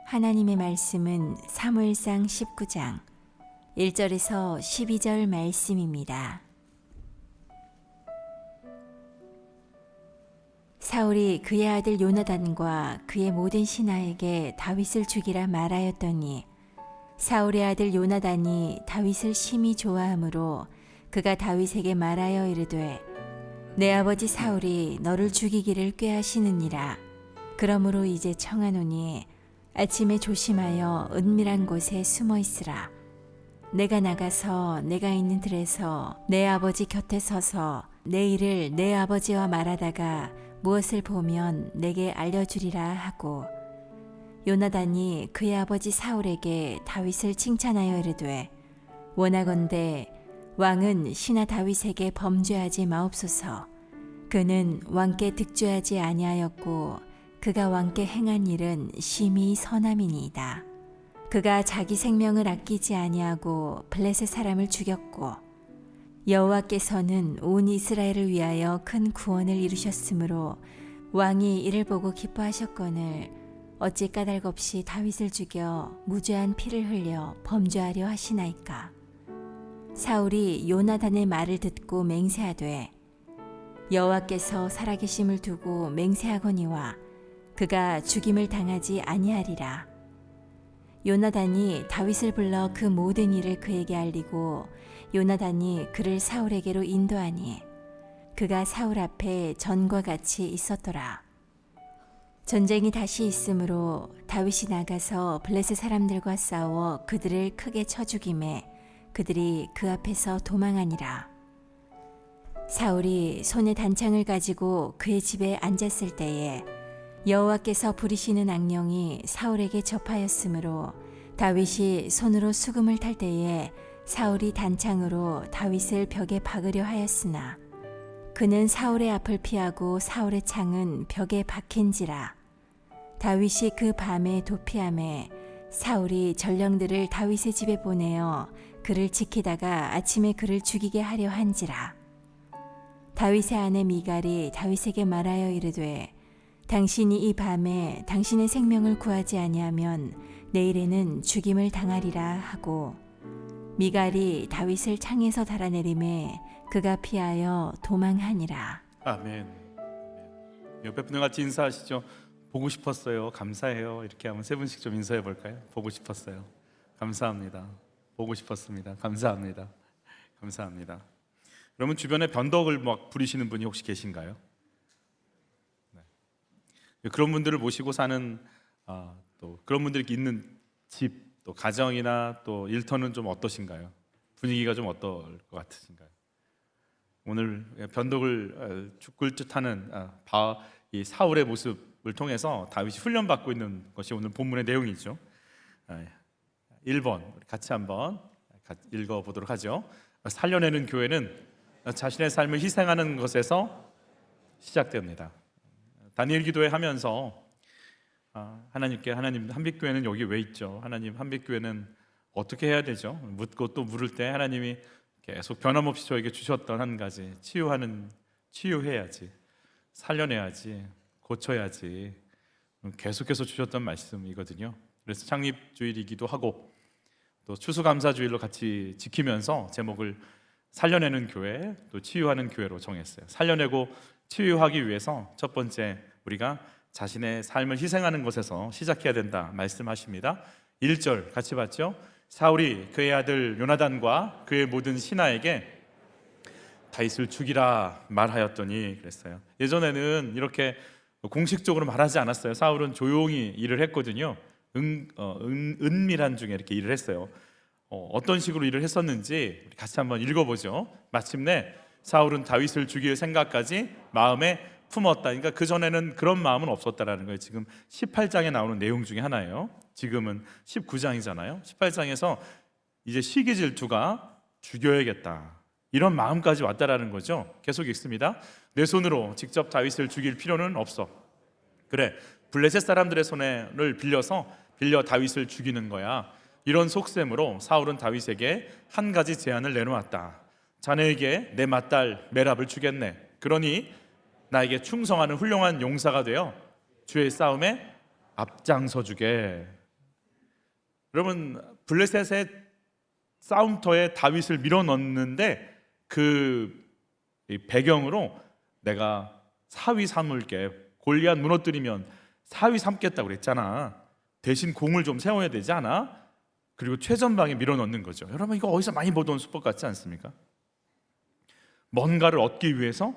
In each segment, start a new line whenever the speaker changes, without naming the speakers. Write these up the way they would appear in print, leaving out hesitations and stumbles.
하나님의 말씀은 사무엘상 19장 1절에서 12절 말씀입니다. 사울이 그의 아들 요나단과 그의 모든 신하에게 다윗을 죽이라 말하였더니 사울의 아들 요나단이 다윗을 심히 좋아하므로 그가 다윗에게 말하여 이르되 내 아버지 사울이 너를 죽이기를 꾀하시느니라. 그러므로 이제 청하노니 아침에 조심하여 은밀한 곳에 숨어 있으라. 내가 나가서 내가 있는 들에서 내 아버지 곁에 서서 내 일을 내 아버지와 말하다가 무엇을 보면 내게 알려주리라 하고, 요나단이 그의 아버지 사울에게 다윗을 칭찬하여 이르되 원하건대 왕은 신하 다윗에게 범죄하지 마옵소서. 그는 왕께 득죄하지 아니하였고 그가 왕께 행한 일은 심히 선함이니이다. 그가 자기 생명을 아끼지 아니하고 블레셋 사람을 죽였고 여호와께서는 온 이스라엘을 위하여 큰 구원을 이루셨으므로 왕이 이를 보고 기뻐하셨거늘 어찌 까닭없이 다윗을 죽여 무죄한 피를 흘려 범죄하려 하시나이까. 사울이 요나단의 말을 듣고 맹세하되 여호와께서 살아계심을 두고 맹세하거니와 그가 죽임을 당하지 아니하리라. 요나단이 다윗을 불러 그 모든 일을 그에게 알리고 요나단이 그를 사울에게로 인도하니 그가 사울 앞에 전과 같이 있었더라. 전쟁이 다시 있으므로 다윗이 나가서 블레셋 사람들과 싸워 그들을 크게 쳐 죽이매 그들이 그 앞에서 도망하니라. 사울이 손에 단창을 가지고 그의 집에 앉았을 때에 여호와께서 부리시는 악령이 사울에게 접하였으므로 다윗이 손으로 수금을 탈 때에 사울이 단창으로 다윗을 벽에 박으려 하였으나 그는 사울의 앞을 피하고 사울의 창은 벽에 박힌지라. 다윗이 그 밤에 도피하매 사울이 전령들을 다윗의 집에 보내어 그를 지키다가 아침에 그를 죽이게 하려 한지라. 다윗의 아내 미갈이 다윗에게 말하여 이르되 당신이 이 밤에 당신의 생명을 구하지 아니하면 내일에는 죽임을 당하리라 하고, 미갈이 다윗을 창에서 달아내림에 그가 피하여 도망하니라.
아멘. 옆에 분들 같이 인사하시죠. 보고 싶었어요. 감사해요. 이렇게 하면 세 분씩 좀 인사해 볼까요? 보고 싶었어요. 감사합니다. 보고 싶었습니다. 감사합니다. 감사합니다. 여러분 주변에 변덕을 막 부리시는 분이 혹시 계신가요? 네. 그런 분들을 모시고 사는 또 그런 분들이 있는 집, 또 가정이나 또 일터는 좀 어떠신가요? 분위기가 좀 어떨 것 같으신가요? 오늘 변덕을 죽을 듯하는 이 사울의 모습을 통해서 다윗이 훈련받고 있는 것이 오늘 본문의 내용이죠. 1번 같이 한번 읽어보도록 하죠. 살려내는 교회는 자신의 삶을 희생하는 것에서 시작됩니다. 다니엘 기도회 하면서 하나님께, 하나님 한빛교회는 여기 왜 있죠? 하나님 한빛교회는 어떻게 해야 되죠? 묻고 또 물을 때 하나님이 계속 변함없이 저에게 주셨던 한 가지, 치유해야지, 살려내야지, 고쳐야지, 계속해서 주셨던 말씀이거든요. 그래서 창립주일이기도 하고 또 추수감사주일로 같이 지키면서 제목을 살려내는 교회, 또 치유하는 교회로 정했어요. 살려내고 치유하기 위해서 첫 번째 우리가 자신의 삶을 희생하는 것에서 시작해야 된다 말씀하십니다. 1절 같이 봤죠? 사울이 그의 아들 요나단과 그의 모든 신하에게 다윗을 죽이라 말하였더니 그랬어요. 예전에는 이렇게 공식적으로 말하지 않았어요. 사울은 조용히 일을 했거든요. 은밀한 중에 이렇게 일을 했어요. 어떤 식으로 일을 했었는지 우리 같이 한번 읽어보죠. 마침내 사울은 다윗을 죽일 생각까지 마음에 품었다. 그러니까 그 전에는 그런 마음은 없었다라는 거예요. 지금 18장에 나오는 내용 중에 하나예요. 지금은 19장이잖아요. 18장에서 이제 시기 질투가 죽여야겠다, 이런 마음까지 왔다라는 거죠. 계속 읽습니다. 내 손으로 직접 다윗을 죽일 필요는 없어. 그래, 블레셋 사람들의 손을 빌려 다윗을 죽이는 거야. 이런 속셈으로 사울은 다윗에게 한 가지 제안을 내놓았다. 자네에게 내 맏딸 메랍을 주겠네. 그러니 나에게 충성하는 훌륭한 용사가 되어 주의 싸움에 앞장서 주게. 여러분 블레셋의 싸움터에 다윗을 밀어넣는데 이 배경으로 내가 사위 삼을게, 골리앗 무너뜨리면 사위 삼겠다고 그랬잖아. 대신 공을 좀 세워야 되지 않아? 그리고 최전방에 밀어넣는 거죠. 여러분 이거 어디서 많이 보던 수법 같지 않습니까? 뭔가를 얻기 위해서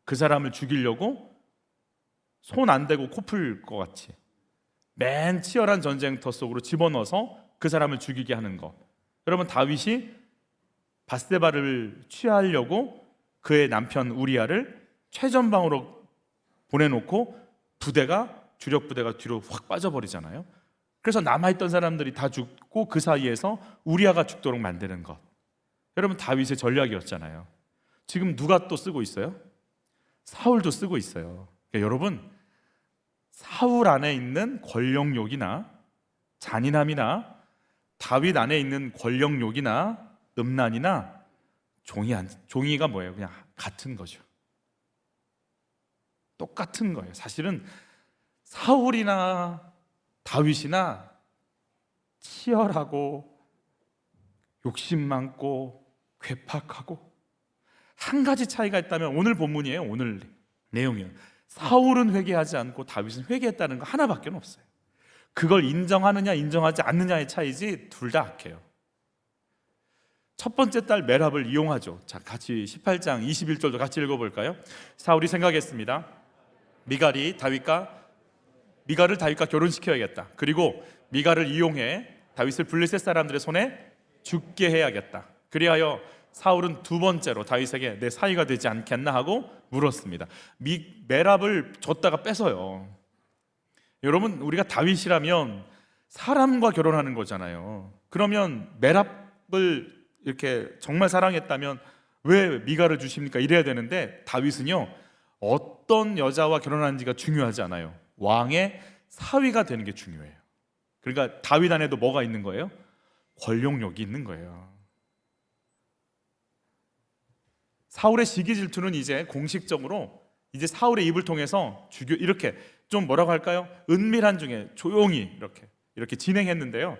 그 사람을 죽이려고 손 안 대고 코 풀 것 같이 맨 치열한 전쟁터 속으로 집어넣어서 그 사람을 죽이게 하는 것. 여러분 다윗이 바세바를 취하려고 그의 남편 우리아를 최전방으로 보내놓고 주력 부대가 뒤로 확 빠져버리잖아요. 그래서 남아있던 사람들이 다 죽고 그 사이에서 우리아가 죽도록 만드는 것. 여러분 다윗의 전략이었잖아요. 지금 누가 또 쓰고 있어요? 사울도 쓰고 있어요. 그러니까 여러분 사울 안에 있는 권력욕이나 잔인함이나 다윗 안에 있는 권력욕이나 음란이나 종이가 뭐예요? 그냥 같은 거죠. 똑같은 거예요. 사실은 사울이나 다윗이나 치열하고 욕심 많고 괴팍하고 한 가지 차이가 있다면 오늘 본문이에요. 오늘 내용이요. 사울은 회개하지 않고 다윗은 회개했다는 거 하나밖에 없어요. 그걸 인정하느냐 인정하지 않느냐의 차이지 둘 다 악해요. 첫 번째 딸 메랍을 이용하죠. 자, 같이 18장 21절도 같이 읽어볼까요? 사울이 생각했습니다. 미갈을 다윗과 결혼시켜야겠다. 그리고 미갈을 이용해 다윗을 블레셋 사람들의 손에 죽게 해야겠다. 그리하여 사울은 두 번째로 다윗에게 내 사위가 되지 않겠나 하고 물었습니다. 메랍을 줬다가 뺏어요. 여러분 우리가 다윗이라면 사람과 결혼하는 거잖아요. 그러면 메랍을 이렇게 정말 사랑했다면 왜 미갈을 주십니까? 이래야 되는데 다윗은요 어떤 여자와 결혼하는지가 중요하지 않아요. 왕의 사위가 되는 게 중요해요. 그러니까 다윗 안에도 뭐가 있는 거예요? 권력욕이 있는 거예요. 사울의 시기 질투는 이제 공식적으로 이제 사울의 입을 통해서 이렇게 좀 뭐라고 할까요? 은밀한 중에 조용히 이렇게 진행했는데요.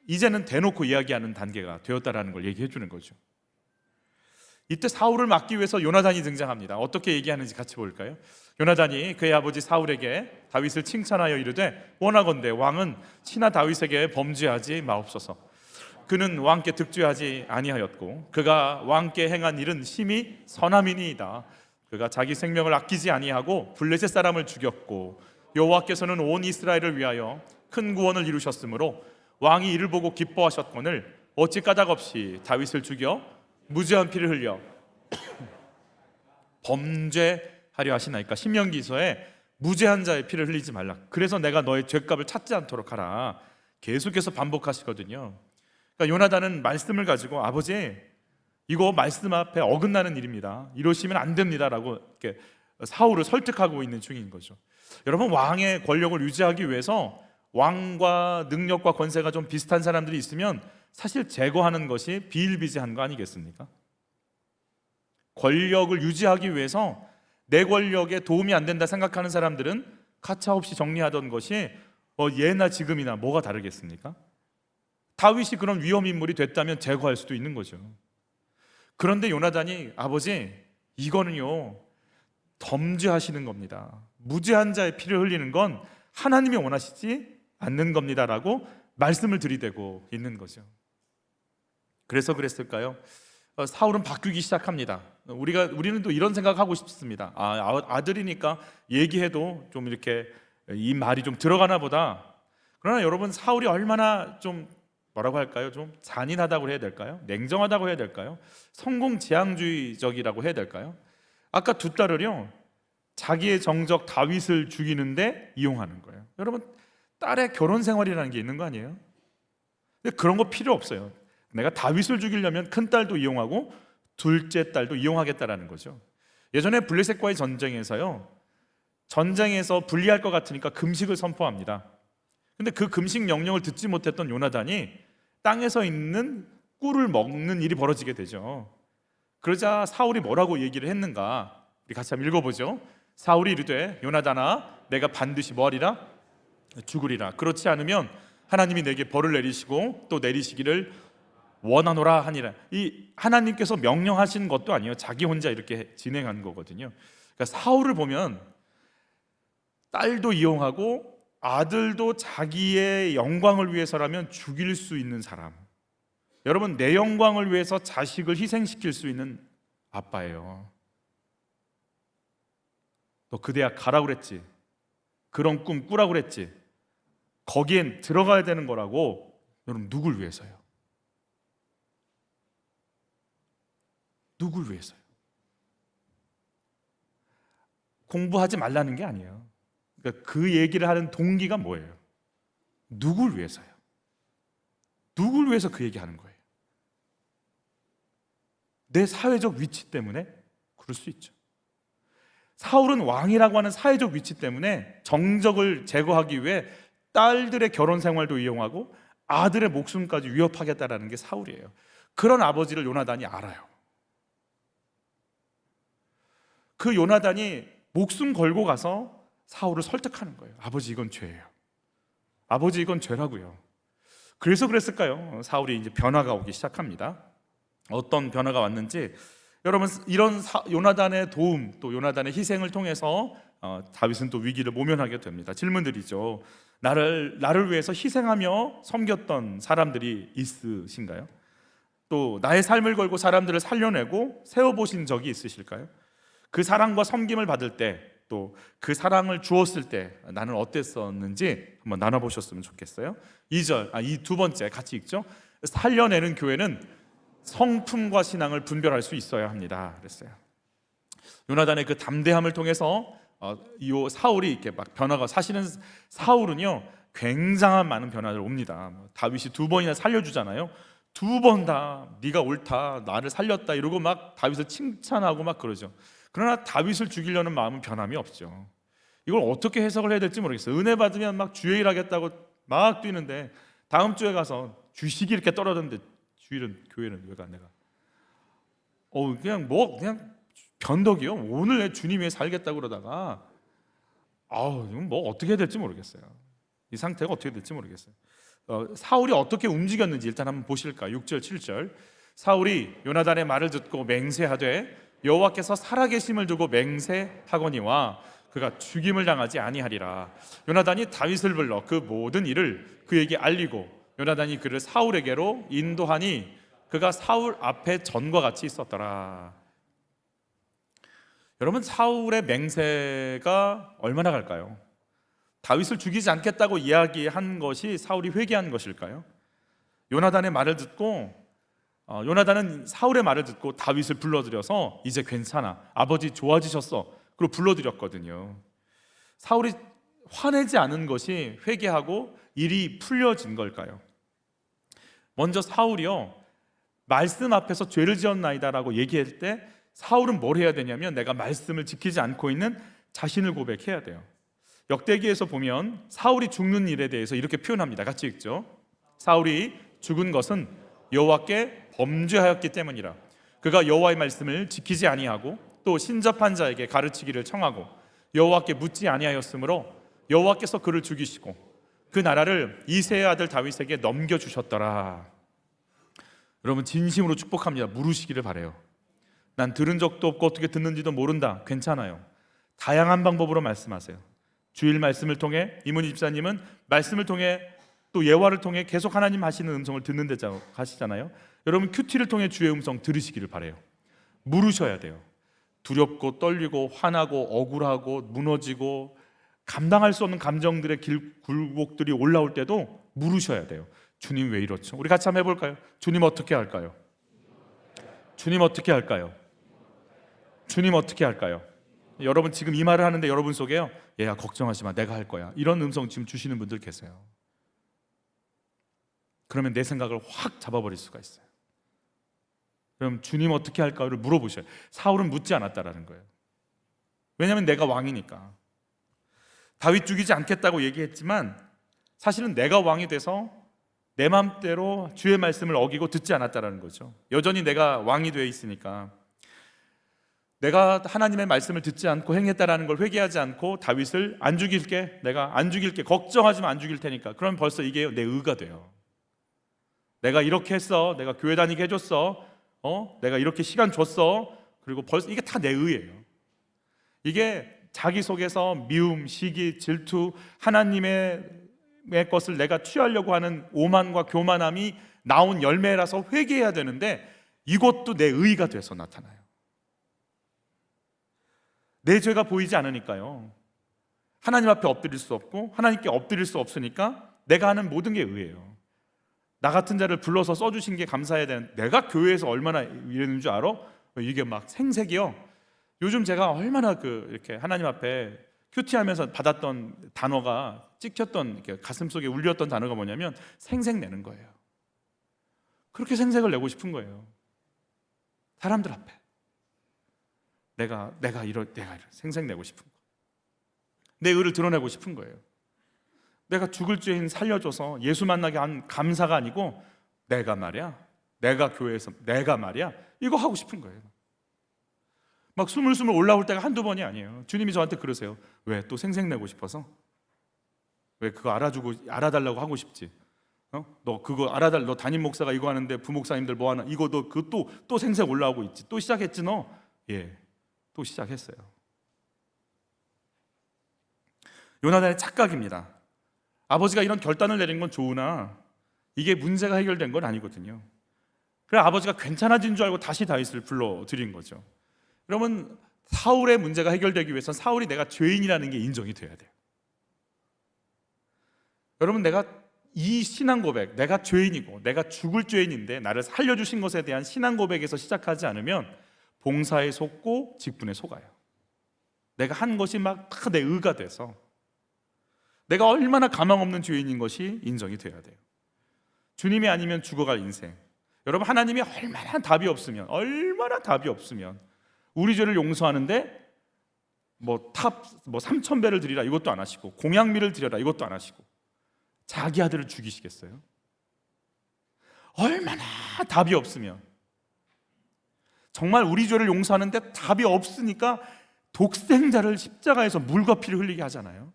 이제는 대놓고 이야기하는 단계가 되었다라는 걸 얘기해 주는 거죠. 이때 사울을 막기 위해서 요나단이 등장합니다. 어떻게 얘기하는지 같이 볼까요? 요나단이 그의 아버지 사울에게 다윗을 칭찬하여 이르되 원하건대 왕은 친하 다윗에게 범죄하지 마옵소서. 그는 왕께 득죄하지 아니하였고 그가 왕께 행한 일은 심히 선함이니이다. 그가 자기 생명을 아끼지 아니하고 블레셋 사람을 죽였고 여호와께서는 온 이스라엘을 위하여 큰 구원을 이루셨으므로 왕이 이를 보고 기뻐하셨거늘 어찌 까닭없이 다윗을 죽여 무죄한 피를 흘려 범죄하려 하시나이까. 신명기서에 무죄한 자의 피를 흘리지 말라. 그래서 내가 너의 죄값을 찾지 않도록 하라. 계속해서 반복하시거든요. 그러니까 요나단은 말씀을 가지고 아버지 이거 말씀 앞에 어긋나는 일입니다. 이러시면 안 됩니다라고 이렇게 사울을 설득하고 있는 중인 거죠. 여러분 왕의 권력을 유지하기 위해서 왕과 능력과 권세가 좀 비슷한 사람들이 있으면 사실 제거하는 것이 비일비재한 거 아니겠습니까? 권력을 유지하기 위해서 내 권력에 도움이 안 된다 생각하는 사람들은 가차없이 정리하던 것이 예나 지금이나 뭐가 다르겠습니까? 다윗이 그런 위험 인물이 됐다면 제거할 수도 있는 거죠. 그런데 요나단이 아버지 이거는요 범죄하시는 겁니다. 무죄한 자의 피를 흘리는 건 하나님이 원하시지 않는 겁니다라고 말씀을 들이대고 있는 거죠. 그래서 그랬을까요? 사울은 바뀌기 시작합니다. 우리는 또 이런 생각하고 싶습니다. 아들이니까 얘기해도 좀 이렇게 이 말이 좀 들어가나 보다. 그러나 여러분 사울이 얼마나 좀 뭐라고 할까요? 좀 잔인하다고 해야 될까요? 냉정하다고 해야 될까요? 성공지향주의적이라고 해야 될까요? 아까 두 딸을요 자기의 정적 다윗을 죽이는데 이용하는 거예요. 여러분 딸의 결혼 생활이라는 게 있는 거 아니에요? 근데 그런 거 필요 없어요. 내가 다윗을 죽이려면 큰 딸도 이용하고 둘째 딸도 이용하겠다라는 거죠. 예전에 블레셋과의 전쟁에서요 전쟁에서 불리할 것 같으니까 금식을 선포합니다. 근데 그 금식 명령을 듣지 못했던 요나단이 땅에서 있는 꿀을 먹는 일이 벌어지게 되죠. 그러자 사울이 뭐라고 얘기를 했는가? 우리 같이 한번 읽어보죠. 사울이 이르되 요나단아 내가 반드시 뭐하리라? 죽으리라. 그렇지 않으면 하나님이 내게 벌을 내리시고 또 내리시기를 원하노라 하니라. 이 하나님께서 명령하신 것도 아니에요. 자기 혼자 이렇게 진행한 거거든요. 그러니까 사울을 보면 딸도 이용하고 아들도 자기의 영광을 위해서라면 죽일 수 있는 사람. 여러분, 내 영광을 위해서 자식을 희생시킬 수 있는 아빠예요. 너 그 대학 가라고 그랬지, 그런 꿈 꾸라고 그랬지, 거기엔 들어가야 되는 거라고. 여러분, 누굴 위해서요? 누굴 위해서요? 공부하지 말라는 게 아니에요. 그러니까 그 얘기를 하는 동기가 뭐예요? 누굴 위해서요? 누굴 위해서 그 얘기하는 거예요? 내 사회적 위치 때문에? 그럴 수 있죠. 사울은 왕이라고 하는 사회적 위치 때문에 정적을 제거하기 위해 딸들의 결혼 생활도 이용하고 아들의 목숨까지 위협하겠다라는 게 사울이에요. 그런 아버지를 요나단이 알아요. 그 요나단이 목숨 걸고 가서 사울을 설득하는 거예요. 아버지, 이건 죄예요. 아버지, 이건 죄라고요. 그래서 그랬을까요? 사울이 이제 변화가 오기 시작합니다. 어떤 변화가 왔는지, 여러분, 이런 요나단의 도움, 또 요나단의 희생을 통해서 다윗은 또 위기를 모면하게 됩니다. 질문드리죠. 나를 위해서 희생하며 섬겼던 사람들이 있으신가요? 또 나의 삶을 걸고 사람들을 살려내고 세워보신 적이 있으실까요? 그 사랑과 섬김을 받을 때, 또 그 사랑을 주었을 때 나는 어땠었는지 한번 나눠보셨으면 좋겠어요. 이 두 번째 같이 읽죠. 살려내는 교회는 성품과 신앙을 분별할 수 있어야 합니다. 그랬어요. 요나단의 그 담대함을 통해서 이 사울이 이렇게 막 변화가, 사실은 사울은요 굉장한 많은 변화를 옵니다. 다윗이 2번이나 살려주잖아요. 2번 다 네가 옳다, 나를 살렸다 이러고 막 다윗을 칭찬하고 막 그러죠. 그러나 다윗을 죽이려는 마음은 변함이 없죠. 이걸 어떻게 해석을 해야 될지 모르겠어요. 은혜 받으면 막 주일 하겠다고 막 뛰는데 다음 주에 가서 주식이 이렇게 떨어졌는데 주일은, 교회는 왜 가 내가? 그냥 변덕이요. 오늘 내 주님 위해 살겠다고 그러다가 이건 뭐 어떻게 해야 될지 모르겠어요. 이 상태가 어떻게 될지 모르겠어요. 사울이 어떻게 움직였는지 일단 한번 보실까요? 6절 7절. 사울이 요나단의 말을 듣고 맹세하되 여호와께서 살아계심을 두고 맹세하거니와 그가 죽임을 당하지 아니하리라. 요나단이 다윗을 불러 그 모든 일을 그에게 알리고 요나단이 그를 사울에게로 인도하니 그가 사울 앞에 전과 같이 있었더라. 여러분, 사울의 맹세가 얼마나 갈까요? 다윗을 죽이지 않겠다고 이야기한 것이 사울이 회개한 것일까요? 요나단의 말을 듣고 요나단은 사울의 말을 듣고 다윗을 불러들여서 이제 괜찮아, 아버지 좋아지셨어, 그리고 불러들였거든요. 사울이 화내지 않은 것이 회개하고 일이 풀려진 걸까요? 먼저 사울이요 말씀 앞에서 죄를 지었나이다라고 얘기할 때 사울은 뭘 해야 되냐면 내가 말씀을 지키지 않고 있는 자신을 고백해야 돼요. 역대기에서 보면 사울이 죽는 일에 대해서 이렇게 표현합니다. 같이 읽죠. 사울이 죽은 것은 여호와께 범죄하였기 때문이라. 그가 여호와의 말씀을 지키지 아니하고 또 신접한 자에게 가르치기를 청하고 여호와께 묻지 아니하였으므로 여호와께서 그를 죽이시고 그 나라를 이새의 아들 다윗에게 넘겨주셨더라. 여러분, 진심으로 축복합니다. 물으시기를 바래요. 난 들은 적도 없고 어떻게 듣는지도 모른다. 괜찮아요. 다양한 방법으로 말씀하세요. 주일 말씀을 통해, 이문희 집사님은 말씀을 통해 또 예화를 통해 계속 하나님 하시는 음성을 듣는 데 가시잖아요. 여러분, 큐티를 통해 주의 음성 들으시기를 바래요. 물으셔야 돼요. 두렵고 떨리고 화나고 억울하고 무너지고 감당할 수 없는 감정들의 굴곡들이 올라올 때도 물으셔야 돼요. 주님 왜 이렇죠? 우리 같이 한번 해볼까요? 주님 어떻게 할까요? 주님 어떻게 할까요? 주님 어떻게 할까요? 여러분, 지금 이 말을 하는데 여러분 속에요, 얘야 걱정하지 마, 내가 할 거야, 이런 음성 지금 주시는 분들 계세요. 그러면 내 생각을 확 잡아버릴 수가 있어요. 그럼 주님 어떻게 할까요를 물어보셔요. 사울은 묻지 않았다라는 거예요. 왜냐하면 내가 왕이니까. 다윗 죽이지 않겠다고 얘기했지만 사실은 내가 왕이 돼서 내 마음대로 주의 말씀을 어기고 듣지 않았다라는 거죠. 여전히 내가 왕이 되어 있으니까. 내가 하나님의 말씀을 듣지 않고 행했다라는 걸 회개하지 않고 다윗을 안 죽일게, 내가 안 죽일게, 걱정하지 마, 안 죽일 테니까. 그럼 벌써 이게 내 의가 돼요. 내가 이렇게 했어, 내가 교회 다니게 해줬어, 내가 이렇게 시간 줬어. 그리고 벌써 이게 다 내 의예요. 이게 자기 속에서 미움, 시기, 질투, 하나님의 것을 내가 취하려고 하는 오만과 교만함이 나온 열매라서 회개해야 되는데, 이것도 내 의가 돼서 나타나요. 내 죄가 보이지 않으니까요, 하나님 앞에 엎드릴 수 없고 하나님께 엎드릴 수 없으니까 내가 하는 모든 게 의예요. 나 같은 자를 불러서 써주신 게 감사해야 되는, 내가 교회에서 얼마나 이랬는 줄 알아? 이게 막 생색이요. 요즘 제가 얼마나 이렇게 하나님 앞에 큐티하면서 받았던 단어가, 찍혔던, 이렇게 가슴 속에 울렸던 단어가 뭐냐면 생색 내는 거예요. 그렇게 생색을 내고 싶은 거예요. 사람들 앞에 내가 이런 생색 내고 싶은 거, 내 의를 드러내고 싶은 거예요. 내가 죽을 죄인 살려줘서 예수 만나게 한 감사가 아니고, 내가 말이야, 내가 교회에서 내가 말이야, 이거 하고 싶은 거예요. 막 스물스물 올라올 때가 한두 번이 아니에요. 주님이 저한테 그러세요. 왜 또 생색내고 싶어서? 왜 그거 알아달라고 하고 싶지? 너 그거 알아달, 너 담임 목사가 이거 하는데 부목사님들 뭐 하나, 이거 너 그 또 생색 올라오고 있지? 또 시작했지 너? 예, 또 시작했어요. 요나단의 착각입니다. 아버지가 이런 결단을 내린 건 좋으나 이게 문제가 해결된 건 아니거든요. 그래서 아버지가 괜찮아진 줄 알고 다시 다윗을 불러들인 거죠. 여러분, 사울의 문제가 해결되기 위해서는 사울이 내가 죄인이라는 게 인정이 돼야 돼요. 여러분, 내가 이 신앙 고백, 내가 죄인이고 내가 죽을 죄인인데 나를 살려주신 것에 대한 신앙 고백에서 시작하지 않으면 봉사에 속고 직분에 속아요. 내가 한 것이 막 다 내 의가 돼서 내가 얼마나 가망 없는 죄인인 것이 인정이 돼야 돼요. 주님이 아니면 죽어갈 인생. 여러분, 하나님이 얼마나 답이 없으면 우리 죄를 용서하는데 뭐 3,000배를 드리라 이것도 안 하시고, 공양미를 드려라 이것도 안 하시고, 자기 아들을 죽이시겠어요? 얼마나 답이 없으면, 정말 우리 죄를 용서하는데 답이 없으니까 독생자를 십자가에서 물과 피를 흘리게 하잖아요.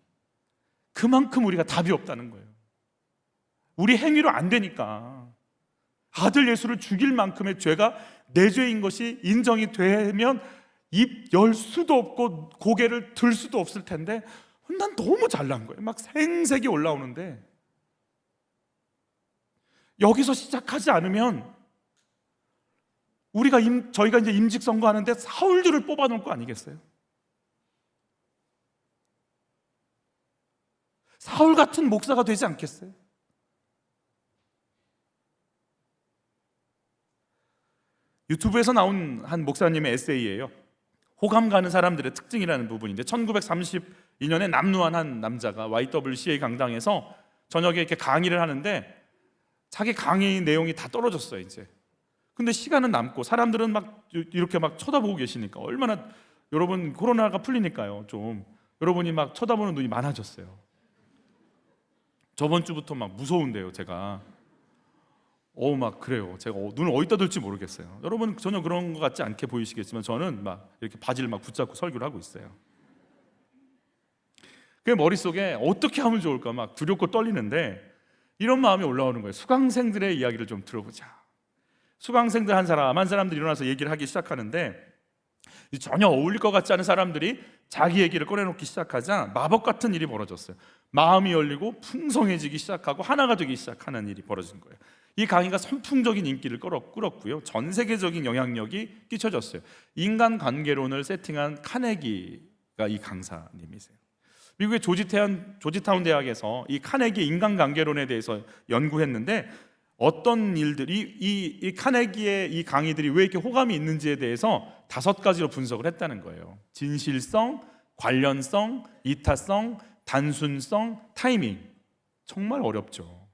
그만큼 우리가 답이 없다는 거예요. 우리 행위로 안 되니까. 아들 예수를 죽일 만큼의 죄가 내 죄인 것이 인정이 되면 입 열 수도 없고 고개를 들 수도 없을 텐데, 난 너무 잘난 거예요. 막 생색이 올라오는데, 여기서 시작하지 않으면 저희가 이제 임직 선거하는데 사울들을 뽑아놓을 거 아니겠어요? 사울 같은 목사가 되지 않겠어요? 유튜브에서 나온 한 목사님의 에세이예요. 호감 가는 사람들의 특징이라는 부분인데, 1932년에 남루한 한 남자가 YWCA 강당에서 저녁에 이렇게 강의를 하는데 자기 강의 내용이 다 떨어졌어요 이제. 근데 시간은 남고 사람들은 막 이렇게 막 쳐다보고 계시니까, 얼마나, 여러분 코로나가 풀리니까요, 좀 여러분이 막 쳐다보는 눈이 많아졌어요. 저번 주부터 막 무서운데요, 제가. 막 그래요. 제가 눈을 어디다 둘지 모르겠어요. 여러분 전혀 그런 것 같지 않게 보이시겠지만 저는 막 이렇게 바지를 막 붙잡고 설교를 하고 있어요. 그 머릿속에 어떻게 하면 좋을까 막 두렵고 떨리는데, 이런 마음이 올라오는 거예요. 수강생들의 이야기를 좀 들어보자. 수강생들 한 사람들이 일어나서 얘기를 하기 시작하는데, 전혀 어울릴 것 같지 않은 사람들이 자기 얘기를 꺼내놓기 시작하자 마법 같은 일이 벌어졌어요. 마음이 열리고 풍성해지기 시작하고 하나가 되기 시작하는 일이 벌어진 거예요. 이 강의가 선풍적인 인기를 끌었고요, 전 세계적인 영향력이 끼쳐졌어요. 인간관계론을 세팅한 카네기가 이 강사님이세요. 미국의 조지타운 대학에서 이 카네기 인간관계론에 대해서 연구했는데, 어떤 일들이 이 카네기의 이 강의들이 왜 이렇게 호감이 있는지에 대해서 5가지로 분석을 했다는 거예요. 진실성, 관련성, 이타성, 단순성, 타이밍. 정말 어렵죠.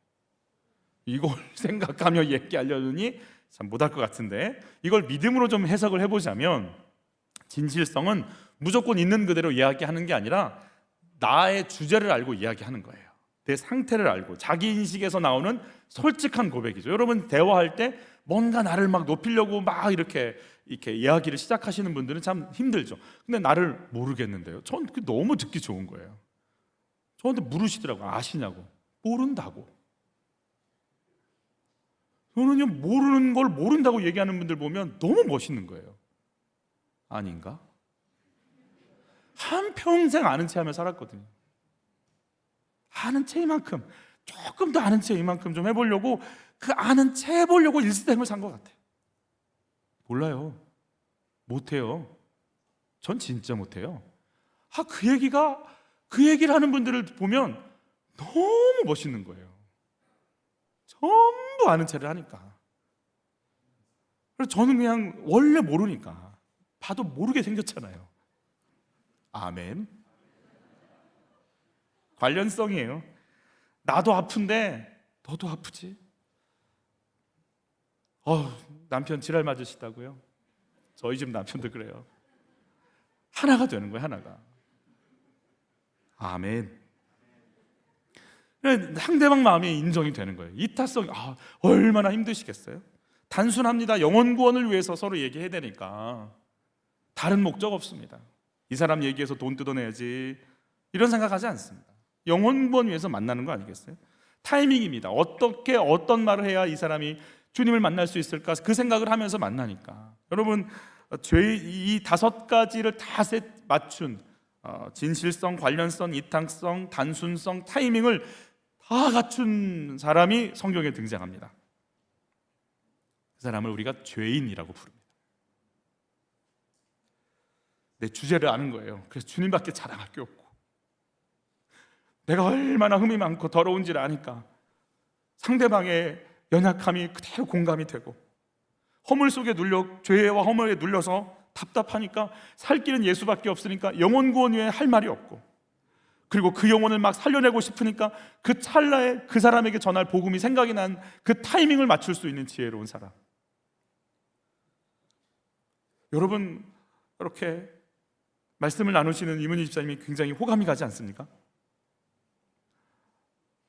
이걸 생각하며 얘기하려니 참 못할 것 같은데, 이걸 믿음으로 좀 해석을 해보자면, 진실성은 무조건 있는 그대로 이야기하는 게 아니라 나의 주제를 알고 이야기하는 거예요. 내 상태를 알고 자기 인식에서 나오는 솔직한 고백이죠. 여러분 대화할 때 뭔가 나를 막 높이려고 막 이렇게 이렇게 이야기를 시작하시는 분들은 참 힘들죠. 근데 나를 모르겠는데요. 전 그게 너무 듣기 좋은 거예요. 저한테 물으시더라고요. 아시냐고. 모른다고. 저는요, 모르는 걸 모른다고 얘기하는 분들 보면 너무 멋있는 거예요. 아닌가? 한평생 아는 체 하며 살았거든요. 아는 체 이만큼, 조금 더 아는 체 이만큼 좀 해보려고, 그 아는 체 해보려고 일생을 산 것 같아요. 몰라요. 못해요. 전 진짜 못해요. 그 얘기를 하는 분들을 보면 너무 멋있는 거예요. 전부 아는 체를 하니까. 그래서 저는 그냥 원래 모르니까 봐도 모르게 생겼잖아요. 아멘. 관련성이에요. 나도 아픈데 너도 아프지. 남편 지랄 맞으시다고요? 저희 집 남편도 그래요. 하나가 되는 거예요. 하나가. 아멘. 상대방 마음이 인정이 되는 거예요. 이타성, 얼마나 힘드시겠어요? 단순합니다. 영혼 구원을 위해서 서로 얘기해야 되니까. 다른 목적 없습니다. 이 사람 얘기해서 돈 뜯어내야지 이런 생각하지 않습니다. 영혼 구원 위해서 만나는 거 아니겠어요? 타이밍입니다. 어떻게 어떤 말을 해야 이 사람이 주님을 만날 수 있을까, 그 생각을 하면서 만나니까. 여러분, 이 5가지를 다 맞춘 진실성, 관련성, 이탕성, 단순성, 타이밍을 다 갖춘 사람이 성경에 등장합니다. 그 사람을 우리가 죄인이라고 부릅니다. 내 주제를 아는 거예요. 그래서 주님밖에 자랑할 게 없고, 내가 얼마나 흠이 많고 더러운지를 아니까 상대방의 연약함이 그대로 공감이 되고, 허물 속에 죄와 허물에 눌려서 답답하니까 살 길은 예수밖에 없으니까 영혼 구원 외에 할 말이 없고, 그리고 그 영혼을 막 살려내고 싶으니까 그 찰나에 그 사람에게 전할 복음이 생각이 난 그 타이밍을 맞출 수 있는 지혜로운 사람. 여러분, 이렇게 말씀을 나누시는 이문희 집사님이 굉장히 호감이 가지 않습니까?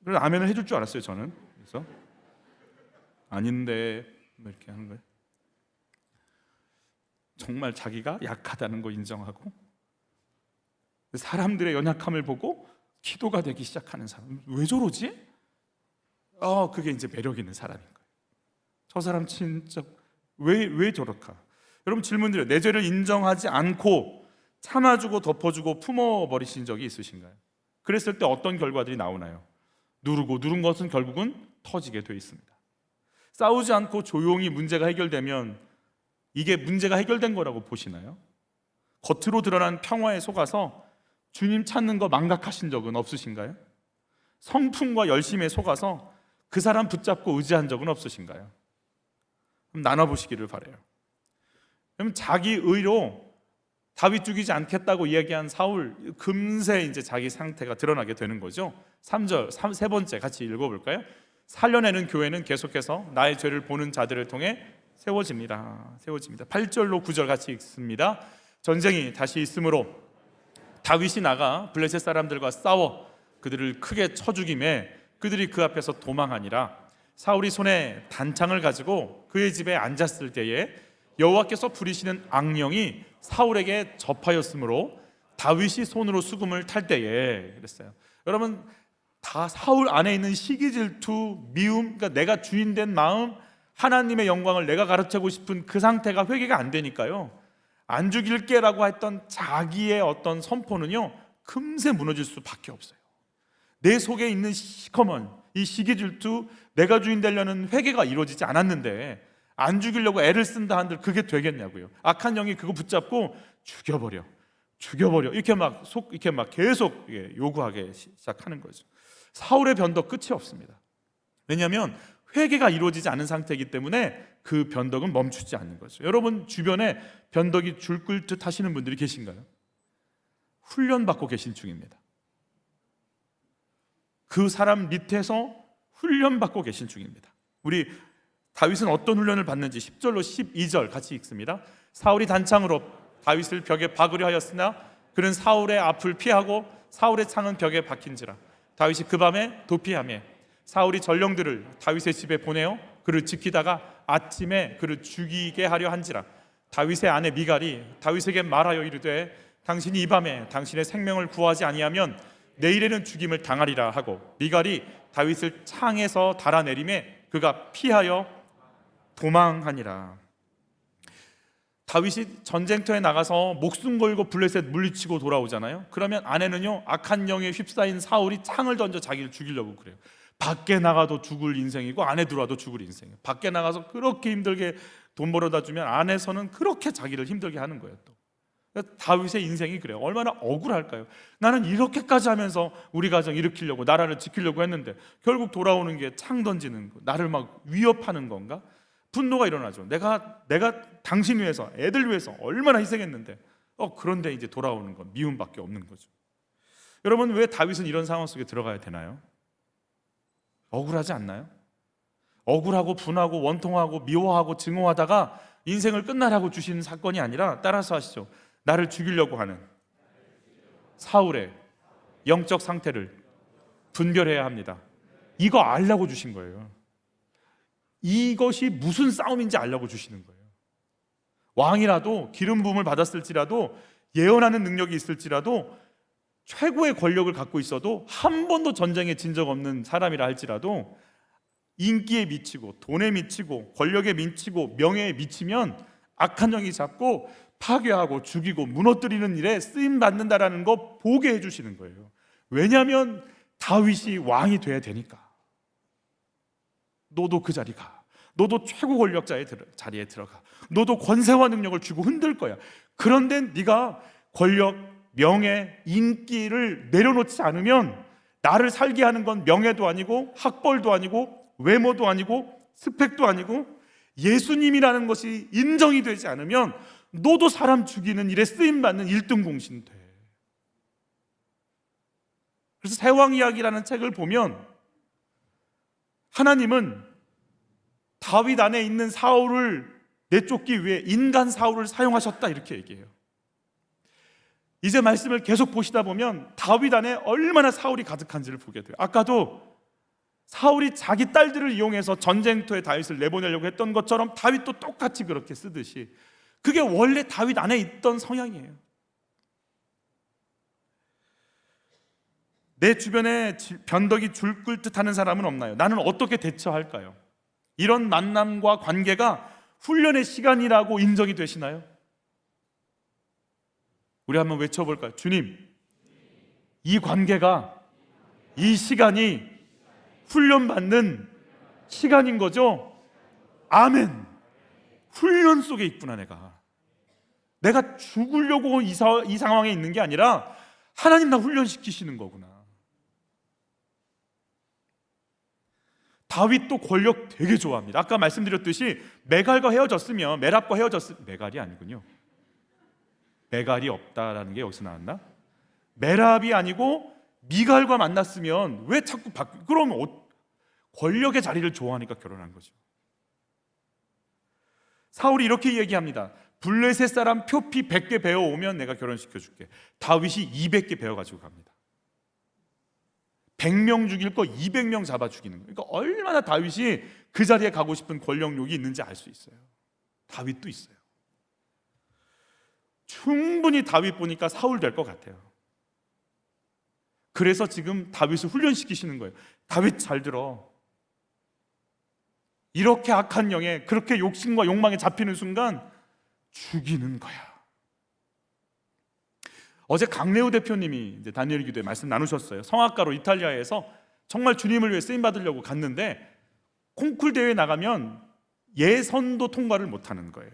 그래서 아멘을 해줄 줄 알았어요. 저는. 그래서 아닌데 이렇게 하는 거예요. 정말 자기가 약하다는 거 인정하고 사람들의 연약함을 보고 기도가 되기 시작하는 사람. 왜 저러지? 그게 이제 매력 있는 사람인 거예요. 저 사람 진짜 왜 저럴까? 여러분, 질문드려요. 내 죄를 인정하지 않고 참아주고 덮어주고 품어버리신 적이 있으신가요? 그랬을 때 어떤 결과들이 나오나요? 누른 것은 결국은 터지게 돼 있습니다. 싸우지 않고 조용히 문제가 해결되면 이게 문제가 해결된 거라고 보시나요? 겉으로 드러난 평화에 속아서 주님 찾는 거 망각하신 적은 없으신가요? 성품과 열심에 속아서 그 사람 붙잡고 의지한 적은 없으신가요? 그럼 나눠보시기를 바라요. 그럼 자기 의로 다윗 죽이지 않겠다고 이야기한 사울, 금세 이제 자기 상태가 드러나게 되는 거죠. 3절, 세 번째 같이 읽어볼까요? 살려내는 교회는 계속해서 나의 죄를 보는 자들을 통해 세워집니다. 8절로 9절 같이 읽습니다. 전쟁이 다시 있으므로 다윗이 나가 블레셋 사람들과 싸워 그들을 크게 쳐 죽이매 그들이 그 앞에서 도망하니라. 사울이 손에 단창을 가지고 그의 집에 앉았을 때에 여호와께서 부리시는 악령이 사울에게 접하였으므로 다윗이 손으로 수금을 탈 때에 그랬어요. 여러분, 다 사울 안에 있는 시기, 질투, 미움, 그러니까 내가 주인된 마음, 하나님의 영광을 내가 가르치고 싶은 그 상태가 회개가 안 되니까요, 안 죽일게라고 했던 자기의 어떤 선포는요 금세 무너질 수밖에 없어요. 내 속에 있는 시커먼 이 시기, 질투, 내가 주인 되려는 회개가 이루어지지 않았는데 안 죽이려고 애를 쓴다 한들 그게 되겠냐고요. 악한 영이 그거 붙잡고 죽여버려 이렇게 막 계속 요구하기 시작하는 거죠. 사울의 변덕 끝이 없습니다. 왜냐하면 회개가 이루어지지 않은 상태이기 때문에 그 변덕은 멈추지 않는 거죠. 여러분 주변에 변덕이 줄 끌 듯 하시는 분들이 계신가요? 훈련받고 계신 중입니다. 그 사람 밑에서 훈련받고 계신 중입니다. 우리 다윗은 어떤 훈련을 받는지 10절로 12절 같이 읽습니다. 사울이 단창으로 다윗을 벽에 박으려 하였으나 그는 사울의 앞을 피하고 사울의 창은 벽에 박힌지라. 다윗이 그 밤에 도피하며 사울이 전령들을 다윗의 집에 보내어 그를 지키다가 아침에 그를 죽이게 하려 한지라. 다윗의 아내 미갈이 다윗에게 말하여 이르되 당신이 이 밤에 당신의 생명을 구하지 아니하면 내일에는 죽임을 당하리라 하고, 미갈이 다윗을 창에서 달아내림에 그가 피하여 도망하니라. 다윗이 전쟁터에 나가서 목숨 걸고 블레셋 물리치고 돌아오잖아요. 그러면 아내는요, 악한 영에 휩싸인 사울이 창을 던져 자기를 죽이려고 그래요. 밖에 나가도 죽을 인생이고 안에 들어와도 죽을 인생이에요. 밖에 나가서 그렇게 힘들게 돈 벌어다 주면 안에서는 그렇게 자기를 힘들게 하는 거예요. 또 다윗의 인생이 그래요. 얼마나 억울할까요? 나는 이렇게까지 하면서 우리 가정 일으키려고, 나라를 지키려고 했는데 결국 돌아오는 게 창 던지는 거, 나를 막 위협하는 건가? 분노가 일어나죠. 내가 당신 위해서, 애들 위해서 얼마나 희생했는데 그런데 이제 돌아오는 건 미움밖에 없는 거죠. 여러분, 왜 다윗은 이런 상황 속에 들어가야 되나요? 억울하지 않나요? 억울하고 분하고 원통하고 미워하고 증오하다가 인생을 끝나라고 주시는 사건이 아니라, 따라서 하시죠, 나를 죽이려고 하는 사울의 영적 상태를 분별해야 합니다. 이거 알라고 주신 거예요. 이것이 무슨 싸움인지 알라고 주시는 거예요. 왕이라도, 기름 부음을 받았을지라도, 예언하는 능력이 있을지라도, 최고의 권력을 갖고 있어도 한 번도 전쟁에 진 적 없는 사람이라 할지라도 인기에 미치고 돈에 미치고 권력에 미치고 명예에 미치면 악한 영이 잡고 파괴하고 죽이고 무너뜨리는 일에 쓰임 받는다라는 거 보게 해주시는 거예요. 왜냐하면 다윗이 왕이 돼야 되니까. 너도 그 자리 가. 너도 최고 권력자의 자리에 들어가. 너도 권세와 능력을 주고 흔들 거야. 그런데 네가 권력, 명예, 인기를 내려놓지 않으면, 나를 살게 하는 건 명예도 아니고 학벌도 아니고 외모도 아니고 스펙도 아니고 예수님이라는 것이 인정이 되지 않으면 너도 사람 죽이는 일에 쓰임받는 1등 공신 돼. 그래서 새왕이야기라는 책을 보면 하나님은 다윗 안에 있는 사울을 내쫓기 위해 인간 사울을 사용하셨다, 이렇게 얘기해요. 이제 말씀을 계속 보시다 보면 다윗 안에 얼마나 사울이 가득한지를 보게 돼요. 아까도 사울이 자기 딸들을 이용해서 전쟁터에 다윗을 내보내려고 했던 것처럼 다윗도 똑같이 그렇게 쓰듯이, 그게 원래 다윗 안에 있던 성향이에요. 내 주변에 변덕이 줄 끌 듯 하는 사람은 없나요? 나는 어떻게 대처할까요? 이런 만남과 관계가 훈련의 시간이라고 인정이 되시나요? 우리 한번 외쳐볼까요? 주님, 이 관계가, 이 시간이 훈련받는 시간인 거죠? 아멘. 훈련 속에 있구나. 내가 죽으려고 이 상황에 있는 게 아니라 하나님 나 훈련시키시는 거구나. 다윗도 권력 되게 좋아합니다. 아까 말씀드렸듯이 메갈과 헤어졌으면, 메랍과 헤어졌으면, 메갈이 아니군요. 메갈이 없다라는 게 여기서 나왔나? 메랍이 아니고 미갈과 만났으면 왜 자꾸 그러면 권력의 자리를 좋아하니까 결혼한 거죠. 사울이 이렇게 얘기합니다. 블레셋 사람 표피 100개 배워오면 내가 결혼시켜줄게. 다윗이 200개 배워가지고 갑니다. 100명 죽일 거 200명 잡아 죽이는 거예요. 그러니까 얼마나 다윗이 그 자리에 가고 싶은 권력욕이 있는지 알 수 있어요. 다윗도 있어요. 충분히 다윗 보니까 사울 될 것 같아요. 그래서 지금 다윗을 훈련시키시는 거예요. 다윗 잘 들어. 이렇게 악한 영에, 그렇게 욕심과 욕망에 잡히는 순간 죽이는 거야. 어제 강래우 대표님이 이제 다니엘 기도에 말씀 나누셨어요. 성악가로 이탈리아에서 정말 주님을 위해 쓰임 받으려고 갔는데 콩쿨 대회에 나가면 예선도 통과를 못하는 거예요.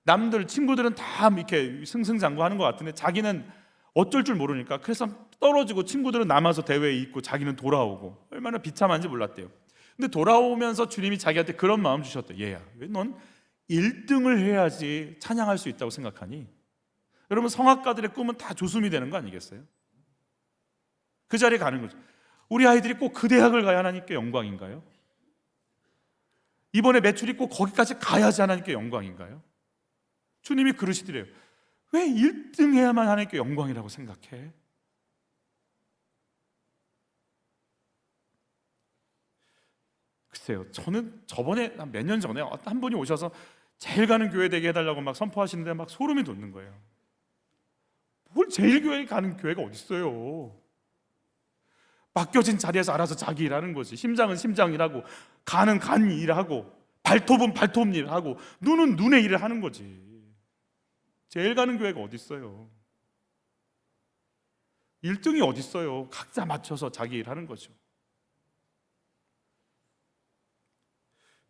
남들 친구들은 다 이렇게 승승장구하는 것 같은데 자기는 어쩔 줄 모르니까, 그래서 떨어지고 친구들은 남아서 대회에 있고 자기는 돌아오고, 얼마나 비참한지 몰랐대요. 근데 돌아오면서 주님이 자기한테 그런 마음 주셨대. 얘야, 왜 넌 1등을 해야지 찬양할 수 있다고 생각하니? 여러분, 성악가들의 꿈은 다 조수미 되는 거 아니겠어요? 그 자리에 가는 거죠. 우리 아이들이 꼭 그 대학을 가야 하나님께 영광인가요? 이번에 매출이 꼭 거기까지 가야지 하나님께 영광인가요? 주님이 그러시더래요. 왜 1등 해야만 하나님께 영광이라고 생각해? 글쎄요, 저는 저번에 몇 년 전에 한 분이 오셔서 제일 가는 교회 되게 해달라고 막 선포하시는데 막 소름이 돋는 거예요. 뭘 제일 교회 가는 교회가 어딨어요. 맡겨진 자리에서 알아서 자기 일하는 거지. 심장은 심장 일하고, 간은 간 일하고, 발톱은 발톱 일하고, 눈은 눈의 일을 하는 거지. 제일 가는 교회가 어딨어요. 1등이 어딨어요. 각자 맞춰서 자기 일하는 거죠.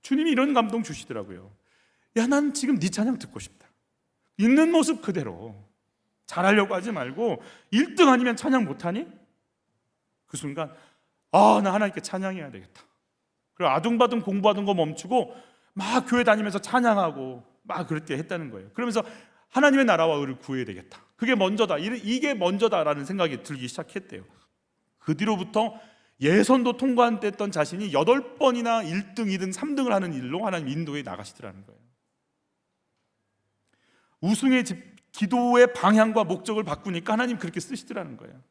주님이 이런 감동 주시더라고요. 야, 난 지금 네 찬양 듣고 싶다. 있는 모습 그대로 잘하려고 하지 말고 1등 아니면 찬양 못하니? 그 순간 나 하나님께 찬양해야 되겠다. 그리고 아둥바둥 공부하던 거 멈추고 막 교회 다니면서 찬양하고 막 그렇게 했다는 거예요. 그러면서 하나님의 나라와 의를 구해야 되겠다. 그게 먼저다. 이게 먼저다라는 생각이 들기 시작했대요. 그 뒤로부터 예선도 통과 안 됐던 자신이 8번이나 1등, 2등, 3등을 하는 일로 하나님 인도에 나가시더라는 거예요. 우승의 기도의 방향과 목적을 바꾸니까 하나님 그렇게 쓰시더라는 거예요.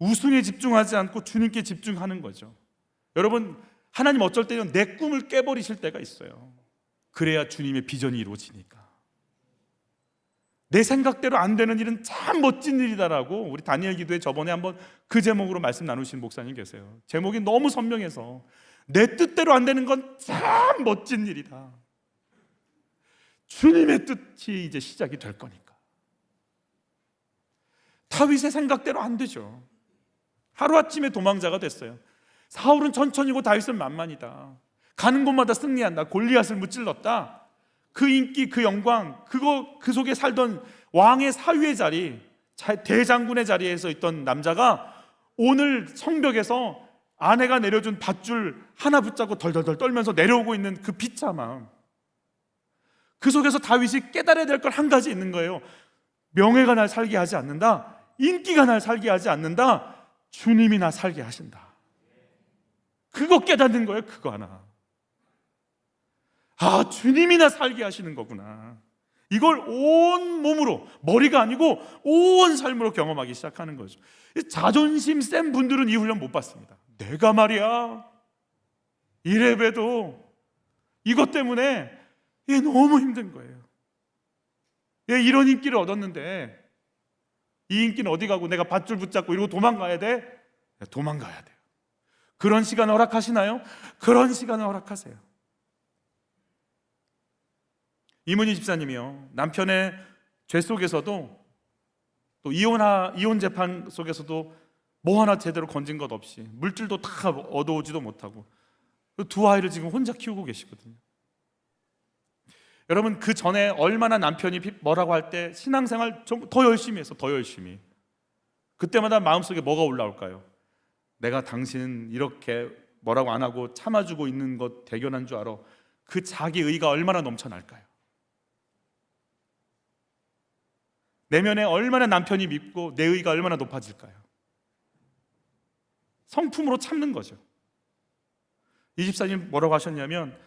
우승에 집중하지 않고 주님께 집중하는 거죠. 여러분, 하나님 어쩔 때는 내 꿈을 깨버리실 때가 있어요. 그래야 주님의 비전이 이루어지니까. 내 생각대로 안 되는 일은 참 멋진 일이다라고 우리 다니엘 기도회 저번에 한번 그 제목으로 말씀 나누신 목사님 계세요. 제목이 너무 선명해서 내 뜻대로 안 되는 건 참 멋진 일이다. 주님의 뜻이 이제 시작이 될 거니까. 다윗의 생각대로 안 되죠. 하루아침에 도망자가 됐어요. 사울은 천천히고 다윗은 만만이다. 가는 곳마다 승리한다. 골리앗을 무찔렀다. 그 인기, 그 영광, 그 속에 살던 왕의 사위의 자리, 대장군의 자리에서 있던 남자가 오늘 성벽에서 아내가 내려준 밧줄 하나 붙잡고 덜덜덜 떨면서 내려오고 있는 그 비참함. 그 속에서 다윗이 깨달아야 될 걸 한 가지 있는 거예요. 명예가 날 살게 하지 않는다. 인기가 날 살게 하지 않는다. 주님이 나 살게 하신다. 그거 깨닫는 거예요. 그거 하나. 주님이 나 살게 하시는 거구나. 이걸 온 몸으로, 머리가 아니고 온 삶으로 경험하기 시작하는 거죠. 자존심 센 분들은 이 훈련 못 받습니다. 내가 말이야 이래봬도 이것 때문에 너무 힘든 거예요. 이런 인기를 얻었는데 이 인기는 어디 가고 내가 밧줄 붙잡고 이러고 도망가야 돼? 도망가야 돼요. 그런 시간을 허락하시나요? 그런 시간을 허락하세요. 이문희 집사님이요, 남편의 죄 속에서도 또 이혼 재판 속에서도 뭐 하나 제대로 건진 것 없이 물질도 다 얻어오지도 못하고 두 아이를 지금 혼자 키우고 계시거든요. 여러분, 그 전에 얼마나 남편이 뭐라고 할 때 신앙생활 좀 더 열심히 해서 더 열심히, 그때마다 마음속에 뭐가 올라올까요? 내가 당신 이렇게 뭐라고 안 하고 참아주고 있는 것 대견한 줄 알아. 그 자기 의가 얼마나 넘쳐날까요? 내면에 얼마나 남편이 밉고 내 의가 얼마나 높아질까요? 성품으로 참는 거죠. 이 집사님 뭐라고 하셨냐면,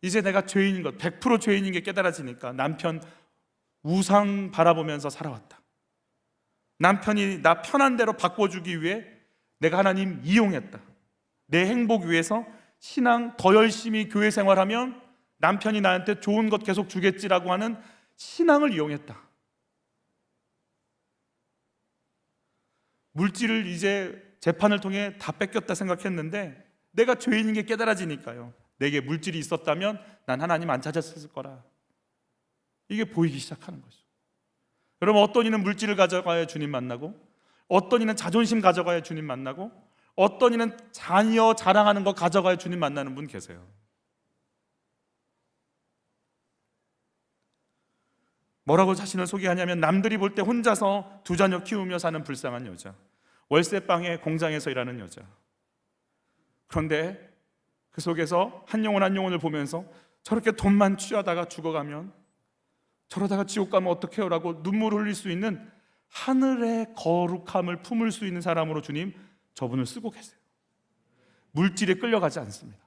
이제 내가 죄인인 것, 100% 죄인인 게 깨달아지니까 남편 우상 바라보면서 살아왔다. 남편이 나 편한 대로 바꿔주기 위해 내가 하나님 이용했다. 내 행복 위해서 신앙 더 열심히 교회 생활하면 남편이 나한테 좋은 것 계속 주겠지라고 하는 신앙을 이용했다. 물질을 이제 재판을 통해 다 뺏겼다 생각했는데 내가 죄인인 게 깨달아지니까요, 내게 물질이 있었다면 난 하나님 안 찾았을 거라. 이게 보이기 시작하는 거죠. 여러분, 어떤 이는 물질을 가져가야 주님 만나고, 어떤 이는 자존심 가져가야 주님 만나고, 어떤 이는 자녀 자랑하는 거 가져가야 주님 만나는 분 계세요. 뭐라고 자신을 소개하냐면, 남들이 볼 때 혼자서 두 자녀 키우며 사는 불쌍한 여자, 월세방에 공장에서 일하는 여자. 그런데 그 속에서 한 영혼 한 영혼을 보면서 저렇게 돈만 취하다가 죽어가면, 저러다가 지옥 가면 어떡해요? 라고 눈물 흘릴 수 있는 하늘의 거룩함을 품을 수 있는 사람으로 주님 저분을 쓰고 계세요. 물질에 끌려가지 않습니다.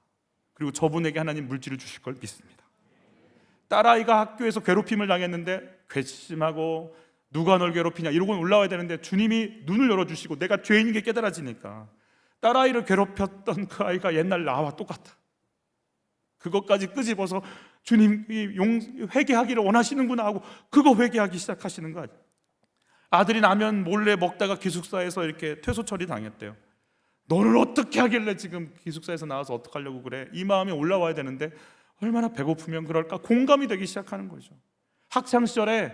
그리고 저분에게 하나님 물질을 주실 걸 믿습니다. 딸아이가 학교에서 괴롭힘을 당했는데 괘씸하고 누가 널 괴롭히냐 이러고 올라와야 되는데 주님이 눈을 열어주시고 내가 죄인인 게 깨달아지니까 딸아이를 괴롭혔던 그 아이가 옛날 나와 똑같아. 그것까지 끄집어서 주님이 회개하기를 원하시는구나 하고 그거 회개하기 시작하시는 거예요. 아들이 라면 몰래 먹다가 기숙사에서 이렇게 퇴소 처리 당했대요. 너를 어떻게 하길래 지금 기숙사에서 나와서 어떡하려고 그래? 이 마음이 올라와야 되는데 얼마나 배고프면 그럴까? 공감이 되기 시작하는 거죠. 학창시절에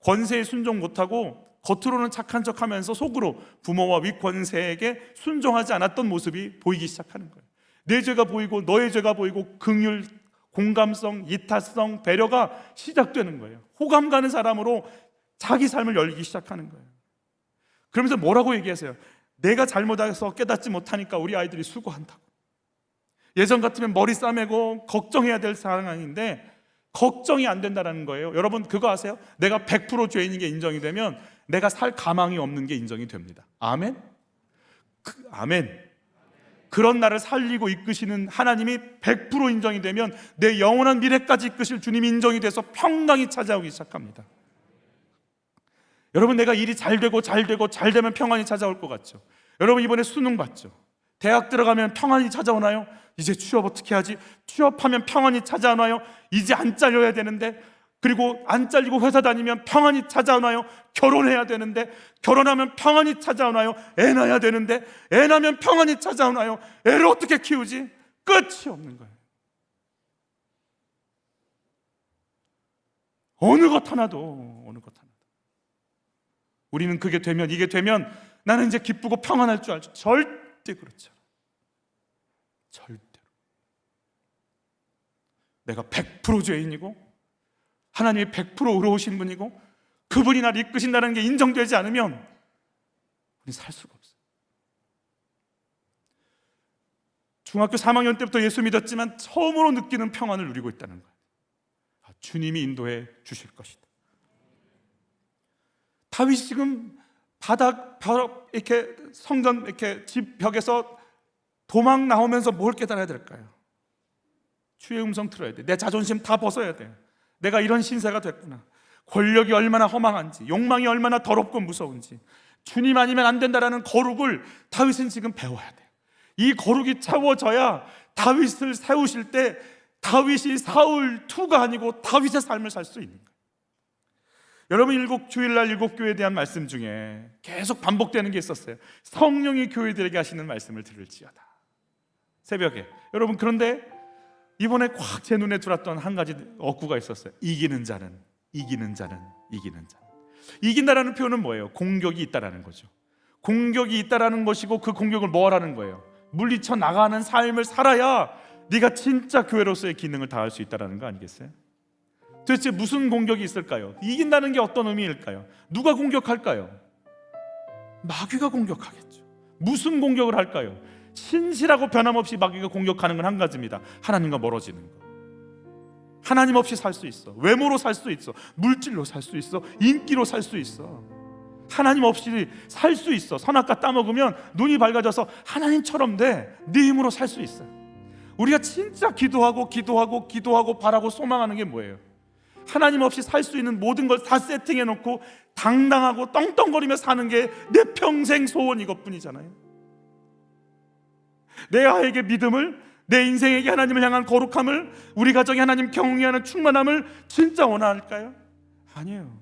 권세에 순종 못하고 겉으로는 착한 척하면서 속으로 부모와 윗권세에게 순종하지 않았던 모습이 보이기 시작하는 거예요. 내 죄가 보이고 너의 죄가 보이고 긍휼, 공감성, 이타성, 배려가 시작되는 거예요. 호감 가는 사람으로 자기 삶을 열기 시작하는 거예요. 그러면서 뭐라고 얘기하세요? 내가 잘못해서 깨닫지 못하니까 우리 아이들이 수고한다고. 예전 같으면 머리 싸매고 걱정해야 될 상황인데 걱정이 안 된다는 거예요. 여러분 그거 아세요? 내가 100% 죄인인 게 인정이 되면 내가 살 가망이 없는 게 인정이 됩니다. 아멘? 아멘. 그런 나를 살리고 이끄시는 하나님이 100% 인정이 되면 내 영원한 미래까지 이끄실 주님이 인정이 돼서 평강이 찾아오기 시작합니다. 여러분 내가 일이 잘 되면 평안이 찾아올 것 같죠? 여러분 이번에 수능 봤죠? 대학 들어가면 평안이 찾아오나요? 이제 취업 어떻게 하지? 취업하면 평안이 찾아오나요? 이제 안 잘려야 되는데, 그리고 안 잘리고 회사 다니면 평안이 찾아오나요? 결혼해야 되는데, 결혼하면 평안이 찾아오나요? 애 낳아야 되는데, 애 낳으면 평안이 찾아오나요? 애를 어떻게 키우지? 끝이 없는 거예요. 어느 것 하나도. 우리는 그게 되면, 이게 되면 나는 이제 기쁘고 평안할 줄 알죠. 절대 그렇지 않아요. 절대로. 내가 100% 죄인이고 하나님이 100% 의로우신 분이고 그분이 나를 이끄신다는 게 인정되지 않으면 우리는 살 수가 없어요. 중학교 3학년 때부터 예수 믿었지만 처음으로 느끼는 평안을 누리고 있다는 거예요. 주님이 인도해 주실 것이다. 다윗이 지금 바닥 벽 이렇게 성전 이렇게 집 벽에서 도망 나오면서 뭘 깨달아야 될까요? 주의 음성 들어야 돼. 내 자존심 다 벗어야 돼. 내가 이런 신세가 됐구나. 권력이 얼마나 허망한지, 욕망이 얼마나 더럽고 무서운지, 주님 아니면 안 된다라는 거룩을 다윗은 지금 배워야 돼요. 이 거룩이 채워져야 다윗을 세우실 때 다윗이 사울 2가 아니고 다윗의 삶을 살 수 있는 거예요. 여러분 주일날 7교회에 대한 말씀 중에 계속 반복되는 게 있었어요. 성령이 교회들에게 하시는 말씀을 들을지어다. 새벽에. 여러분 그런데 이번에 꽉 제 눈에 들어왔던 한 가지 어구가 있었어요. 이기는 자는. 이긴다라는 표현은 뭐예요? 공격이 있다라는 거죠. 공격이 있다라는 것이고 그 공격을 뭐 하라는 거예요? 물리쳐 나가는 삶을 살아야 네가 진짜 교회로서의 기능을 다할 수 있다라는 거 아니겠어요? 도대체 무슨 공격이 있을까요? 이긴다는 게 어떤 의미일까요? 누가 공격할까요? 마귀가 공격하겠죠. 무슨 공격을 할까요? 신실하고 변함없이 마귀가 공격하는 건 한 가지입니다. 하나님과 멀어지는 거. 하나님 없이 살 수 있어. 외모로 살 수 있어. 물질로 살 수 있어. 인기로 살 수 있어. 하나님 없이 살 수 있어. 선악과 따먹으면 눈이 밝아져서 하나님처럼 돼. 네 힘으로 살 수 있어요. 우리가 진짜 기도하고 바라고 소망하는 게 뭐예요? 하나님 없이 살 수 있는 모든 걸 다 세팅해 놓고 당당하고 떵떵거리며 사는 게 내 평생 소원 이것뿐이잖아요. 내 아이에게 믿음을, 내 인생에게 하나님을 향한 거룩함을, 우리 가정에 하나님 경외하는 충만함을 진짜 원할까요? 아니에요.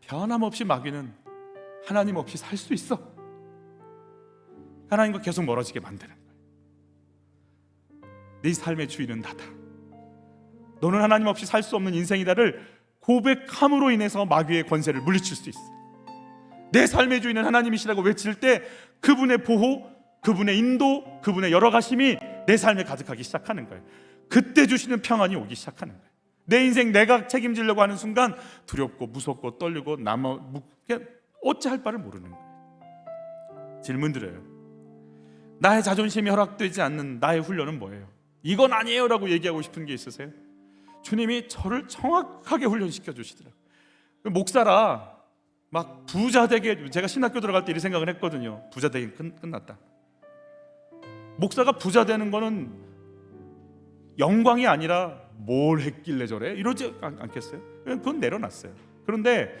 변함없이 마귀는 하나님 없이 살 수 있어. 하나님과 계속 멀어지게 만드는 거예요. 네 삶의 주인은 나다. 너는 하나님 없이 살 수 없는 인생이다를 고백함으로 인해서 마귀의 권세를 물리칠 수 있어. 내 삶의 주인은 하나님이시라고 외칠 때 그분의 보호, 그분의 인도, 그분의 여러 가심이 내 삶에 가득하기 시작하는 거예요. 그때 주시는 평안이 오기 시작하는 거예요. 내 인생 내가 책임지려고 하는 순간 두렵고 무섭고 떨리고 어찌 할 바를 모르는 거예요. 질문 드려요. 나의 자존심이 허락되지 않는 나의 훈련은 뭐예요? 이건 아니에요 라고 얘기하고 싶은 게 있으세요? 주님이 저를 정확하게 훈련시켜 주시더라고요. 목사라 막 부자 되게, 제가 신학교 들어갈 때 이 생각을 했거든요. 부자 되긴 끝났다. 목사가 부자 되는 거는 영광이 아니라 뭘 했길래 저래? 이러지 않겠어요? 그건 내려놨어요. 그런데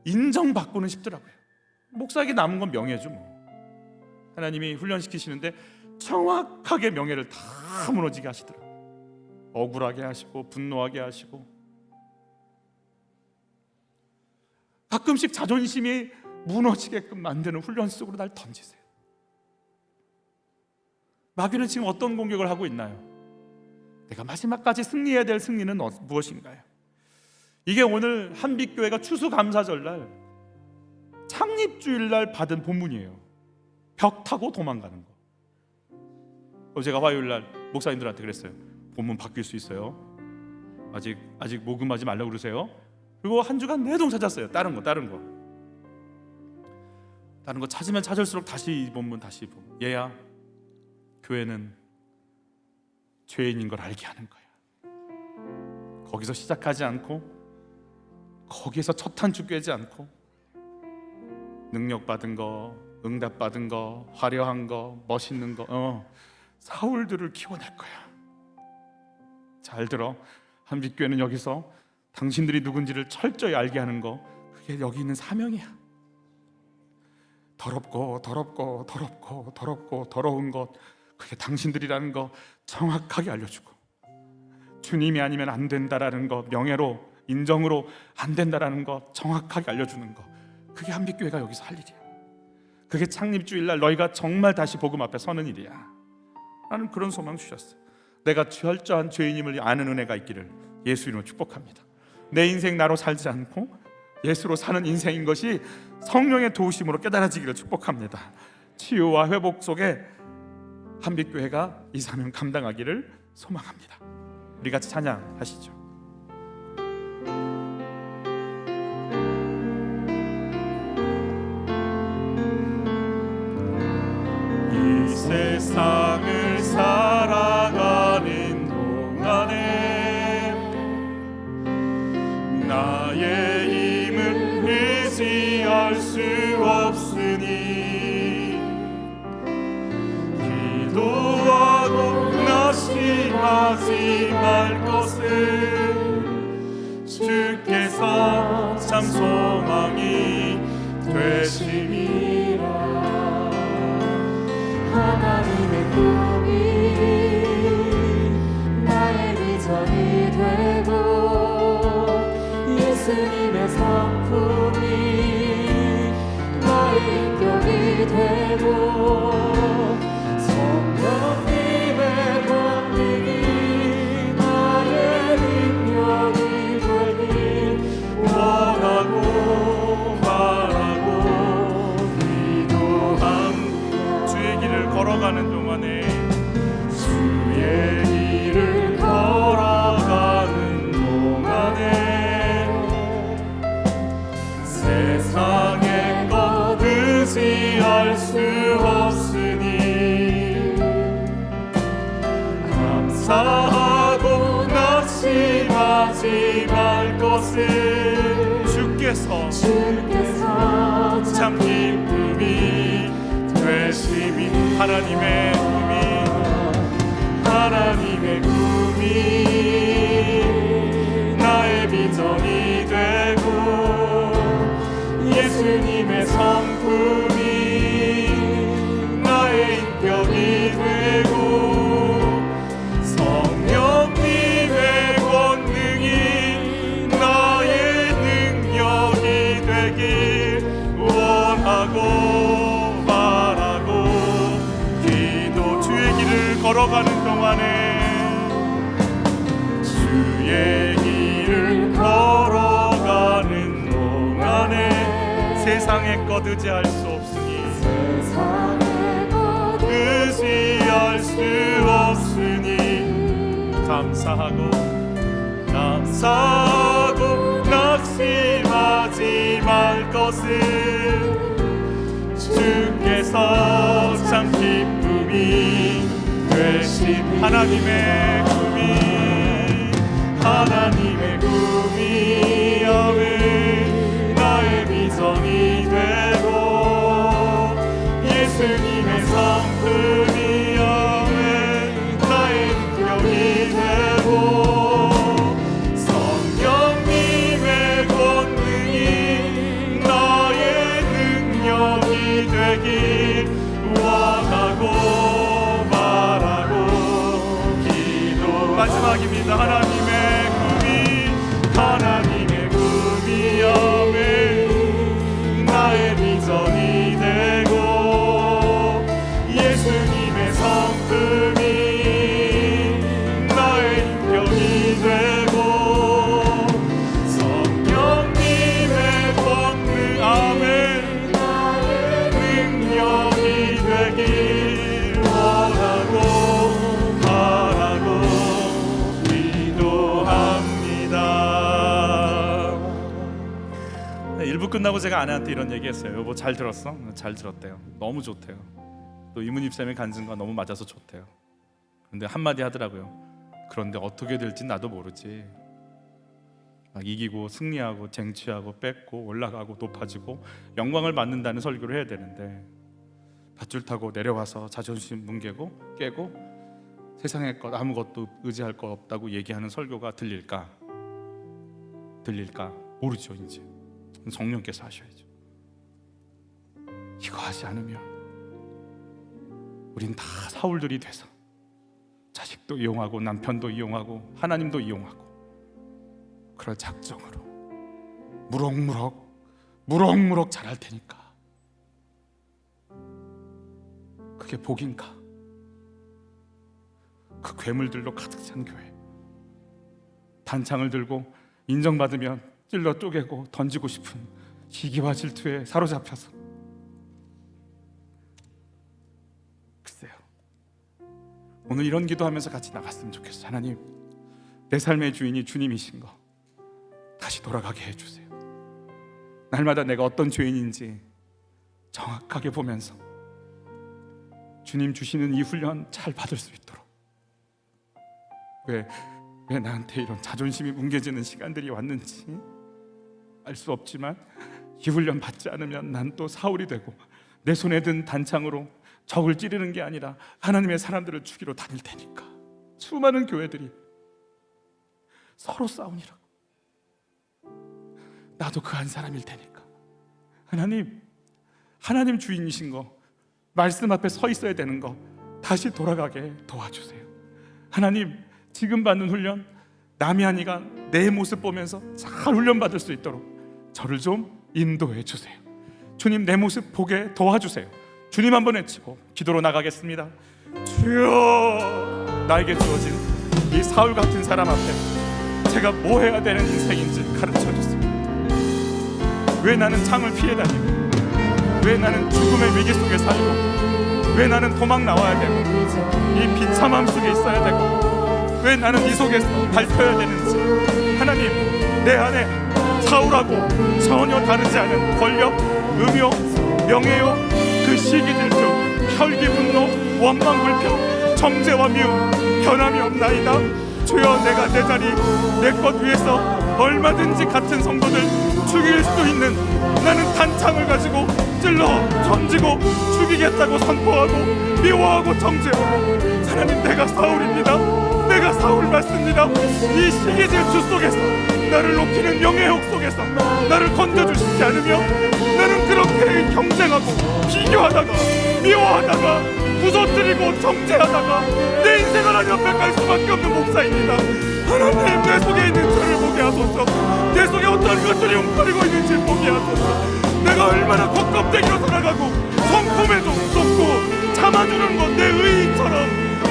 인정받고는 싶더라고요. 목사에게 남은 건 명예죠 뭐. 하나님이 훈련시키시는데 정확하게 명예를 다 무너지게 하시더라고요. 억울하게 하시고 분노하게 하시고, 가끔씩 자존심이 무너지게끔 만드는 훈련 속으로 날 던지세요. 마귀는 지금 어떤 공격을 하고 있나요? 내가 마지막까지 승리해야 될 승리는 무엇인가요? 이게 오늘 한빛교회가 추수감사절날 창립주일날 받은 본문이에요. 벽 타고 도망가는 거. 제가 화요일날 목사님들한테 그랬어요. 본문 바뀔 수 있어요. 아직 모금하지 말라고 그러세요. 그리고 한 주간 내동 찾았어요. 다른 거 찾으면 찾을수록 다시 이 본문 다시 보고, 얘야, 교회는 죄인인 걸 알게 하는 거야. 거기서 시작하지 않고, 거기에서 첫 한 주 꿰지 않고, 능력 받은 거, 응답 받은 거, 화려한 거, 멋있는 거, 사울들을 키워낼 거야. 잘 들어. 한빛교회는 여기서 당신들이 누군지를 철저히 알게 하는 거, 그게 여기 있는 사명이야. 더럽고 더러운 것, 그게 당신들이라는 거 정확하게 알려주고, 주님이 아니면 안 된다라는 거, 명예로 인정으로 안 된다라는 거 정확하게 알려주는 거, 그게 한빛교회가 여기서 할 일이야. 그게 창립주일날 너희가 정말 다시 복음 앞에 서는 일이야. 나는 그런 소망 주셨어. 내가 철저한 죄인임을 아는 은혜가 있기를 예수 이름으로 축복합니다. 내 인생 나로 살지 않고 예수로 사는 인생인 것이 성령의 도우심으로 깨달아지기를 축복합니다. 치유와 회복 속에 한빛교회가 이 사명 감당하기를 소망합니다. 우리 같이 찬양하시죠. 이 세상을 살아가는 동안에 나의 힘을 의지할 수 없으니, 기도하고 낙심하지 말 것을 주께서 참 소망이 되심이라.
하나님의 꿈이 나의 비전이 되고, 예수님의 성품이 나의 인격이 되고, 성령님의 권능이 나의 능력이 되길
원하고 바라고 기도함. 주의 길을 걸어가는 동안에, 주의 길을 걸어가는 동안에 세상의 것 의지할 수 없으니, 감사하고 낙심하지 말 것을 주께서 참 기쁨이 되심이. 하나님의 꿈이 나의 비전이 되고, 예수님의 성품이 나의 인격이 되고, 성령님의 권능이 나의 능력이 되길 원하고 바라고 기도. 주의 길을 걸어가는 동안에, 주의 길을 걸어가는 동안에 세상의 것 의지할 수 없으니, 의지할 수 없으니, 감사하고 낙심하지 말 것을 주께서 참 기쁨이 되신. 하나님의 꿈이 야훼 나의 비전이 되고, 예수님의 성품이 야훼 나의 인격이 되고, 성령님의 권능이 나의 능력이 되길 원하고 마지막입니다. 하나님의 꿈이 아멘. 나의 비전이 되고 예수님의 성품이 나의 인격이 되고 성령님의 권능 아멘 나의 능력이 되길 원하고 바라고 기도합니다. 1부 끝나고 제가 아내한테 이런 얘기했어요. 여보 잘 들었어? 잘 들었대요. 너무 좋대요. 또 이문입쌤의 간증과 너무 맞아서 좋대요. 근데 한마디 하더라고요. 그런데 어떻게 될지 나도 모르지. 막 이기고 승리하고 쟁취하고 뺏고 올라가고 높아지고 영광을 받는다는 설교를 해야 되는데 밧줄 타고 내려와서 자존심 뭉개고 깨고 세상의 것 아무것도 의지할 거 없다고 얘기하는 설교가 들릴까 모르죠. 이제 성령께서 하셔야죠. 이거 하지 않으면 우린 다 사울들이 돼서 자식도 이용하고 남편도 이용하고 하나님도 이용하고 그런 작정으로 무럭무럭 자랄 테니까 그게 복인가? 그 괴물들로 가득 찬 교회, 단창을 들고 인정받으면 찔러 쪼개고 던지고 싶은 시기와 질투에 사로잡혀서 글쎄요, 오늘 이런 기도하면서 같이 나갔으면 좋겠어요. 하나님, 내 삶의 주인이 주님이신 거 다시 돌아가게 해주세요. 날마다 내가 어떤 죄인인지 정확하게 보면서 주님 주시는 이 훈련 잘 받을 수 있도록. 왜 나한테 이런 자존심이 뭉개지는 시간들이 왔는지 알 수 없지만 이 훈련 받지 않으면 난 또 사울이 되고 내 손에 든 단창으로 적을 찌르는 게 아니라 하나님의 사람들을 죽이러 다닐 테니까. 수많은 교회들이 서로 싸우니라고. 나도 그 한 사람일 테니까. 하나님 주인이신 거, 말씀 앞에 서 있어야 되는 거 다시 돌아가게 도와주세요. 하나님, 지금 받는 훈련 남이 아니가 내 모습 보면서 잘 훈련받을 수 있도록 저를 좀 인도해 주세요. 주님, 내 모습 보게 도와주세요. 주님 한번 외치고 기도로 나가겠습니다. 주여, 나에게 주어진 이 사울 같은 사람 앞에 제가 뭐 해야 되는 인생인지 가르쳐 주세요. 왜 나는 창을 피해 다니고, 왜 나는 죽음의 위기 속에 살고, 왜 나는 도망 나와야 되고 이 비참함 속에 있어야 되고, 왜 나는 이 속에서 밟혀야 되는지. 하나님, 내 안에 사울하고 전혀 다르지 않은 권력, 음욕, 명예욕, 그 시기 질투, 혈기 분노, 원망 불평, 정죄와 미움, 변함이 없나이다. 주여, 내가 내 자리, 내 것 위에서 얼마든지 같은 성도들 죽일 수 있는, 나는 단창을 가지고 찔러 던지고 죽이겠다고 선포하고 미워하고 정죄하고. 하나님, 내가 사울입니다. 내가 사울 맞습니다. 이 시기 질투 속에서, 나를 높이는 명예욕 속에서 나를 건져주시지 않으며 나는 그렇게 경쟁하고 비교하다가 미워하다가 부서뜨리고 정죄하다가 내 인생을 하나님 앞에 갈 수밖에 없는 목사입니다. 하나님, 내 속에 있는 죄를 보게 하소서. 내 속에 어떤 것들이 웅크리고 있는지 보게 하소서. 내가 얼마나 겉껍데기로 살아가고 성품에도 쏟고 참아주는 것 내 의인처럼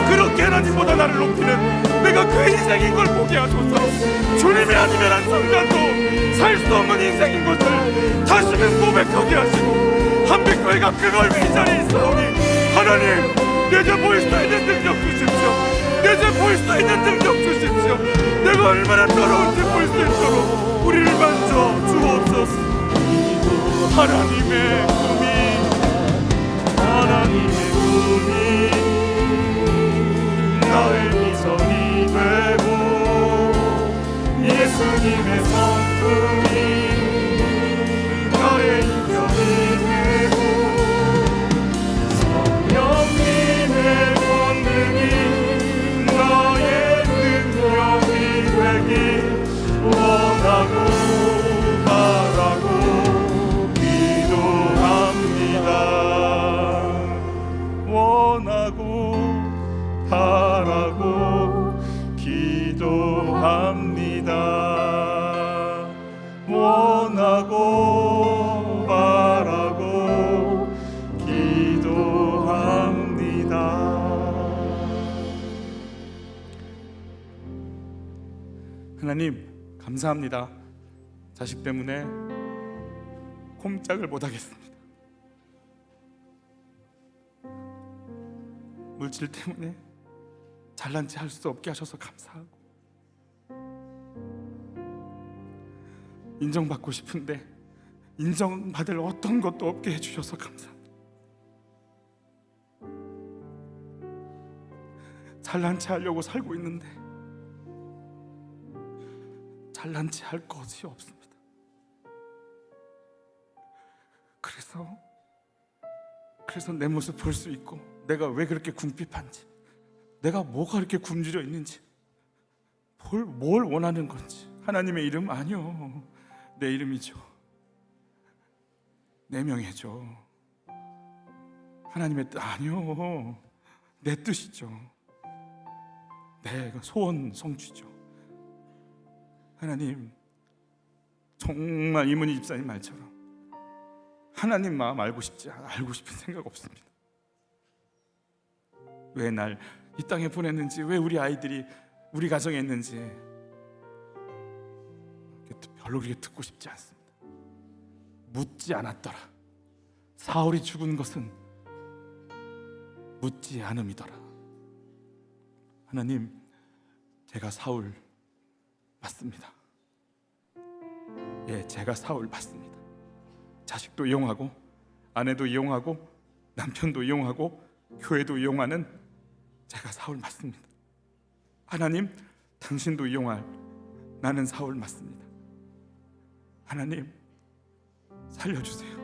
그렇게 하나님보다 나를 높이는 내가 그 인생인 걸 보게 하소서. 주님이 아니면 한 순간도 살 수 없는 인생인 것을 다시금 고백하게 하시고, 한빛교회가 그걸 이 자리에 있사오니 하나님, 내 죄 보일 수 있는 능력 주십시오. 내 죄 보일 수 있는 능력 주십시오. 내가 얼마나 더러운지 볼 수 있도록 우리를 만져 주옵소서. 하나님의 꿈이 나의 비전이 되고 예수님의 성품이 나의 인격이 되고 성령님의 권능이 나의 능력이 되길 원하고 바라고 기도합니다. 원하고 바라고 기도합니다. 하나님 감사합니다. 자식 때문에 꼼짝을 못 하겠습니다. 물질 때문에 잘난 체 할 수 없게 하셔서 감사하고, 인정받고 싶은데 인정받을 어떤 것도 없게 해주셔서 감사합니다. 잘난 체 하려고 살고 있는데 잘난 체 할 것이 없습니다. 그래서 내 모습 볼 수 있고, 내가 왜 그렇게 궁핍한지, 내가 뭐가 이렇게 굶주려 있는지, 뭘 원하는 건지. 하나님의 이름 아니요, 내 이름이죠. 내 명예죠. 하나님의 뜻 아니요, 내 뜻이죠. 내 소원 성취죠. 하나님, 정말 이문희 집사님 말처럼 하나님 마음 알고 싶은 생각 없습니다. 왜 날 이 땅에 보냈는지, 왜 우리 아이들이 우리 가정에 있는지 별로 그렇게 듣고 싶지 않습니다. 묻지 않았더라. 사울이 죽은 것은 묻지 않음이더라. 하나님, 제가 사울 맞습니다. 예, 제가 사울 맞습니다. 자식도 이용하고, 아내도 이용하고, 남편도 이용하고, 교회도 이용하는 제가 사울 맞습니다. 하나님, 당신도 이용할 나는 사울 맞습니다. 하나님, 살려주세요.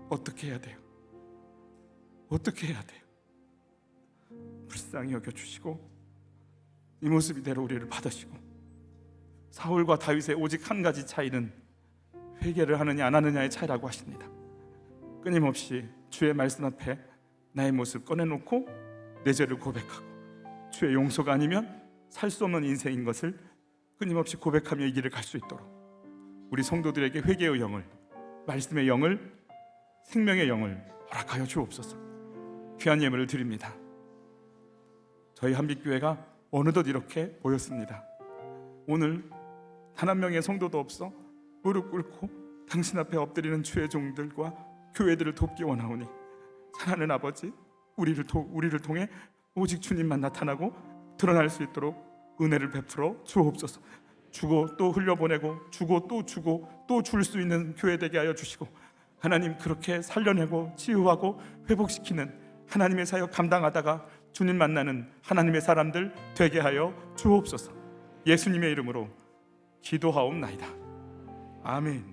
어떻게 해야 돼요? 어떻게 해야 돼요? 불쌍히 여겨주시고 이 모습 이대로 우리를 받으시고, 사울과 다윗의 오직 한 가지 차이는 회개를 하느냐 안 하느냐의 차이라고 하십니다. 끊임없이 주의 말씀 앞에 나의 모습 꺼내놓고 내 죄를 고백하고, 주의 용서가 아니면 살 수 없는 인생인 것을 끊임없이 고백하며 이 길을 갈 수 있도록 우리 성도들에게 회개의 영을, 말씀의 영을, 생명의 영을 허락하여 주옵소서. 귀한 예물을 드립니다. 저희 한빛교회가 어느덧 이렇게 모였습니다. 오늘 단 한 명의 성도도 없어 무릎 꿇고 당신 앞에 엎드리는 주의 종들과 교회들을 돕기 원하오니, 사랑하는 아버지, 우리를 통해 오직 주님만 나타나고 드러날 수 있도록 은혜를 베풀어 주옵소서. 주고 또 흘려보내고, 주고 또 줄 수 있는 교회 되게 하여 주시고, 하나님, 그렇게 살려내고 치유하고 회복시키는 하나님의 사역 감당하다가 주님 만나는 하나님의 사람들 되게 하여 주옵소서. 예수님의 이름으로 기도하옵나이다. 아멘.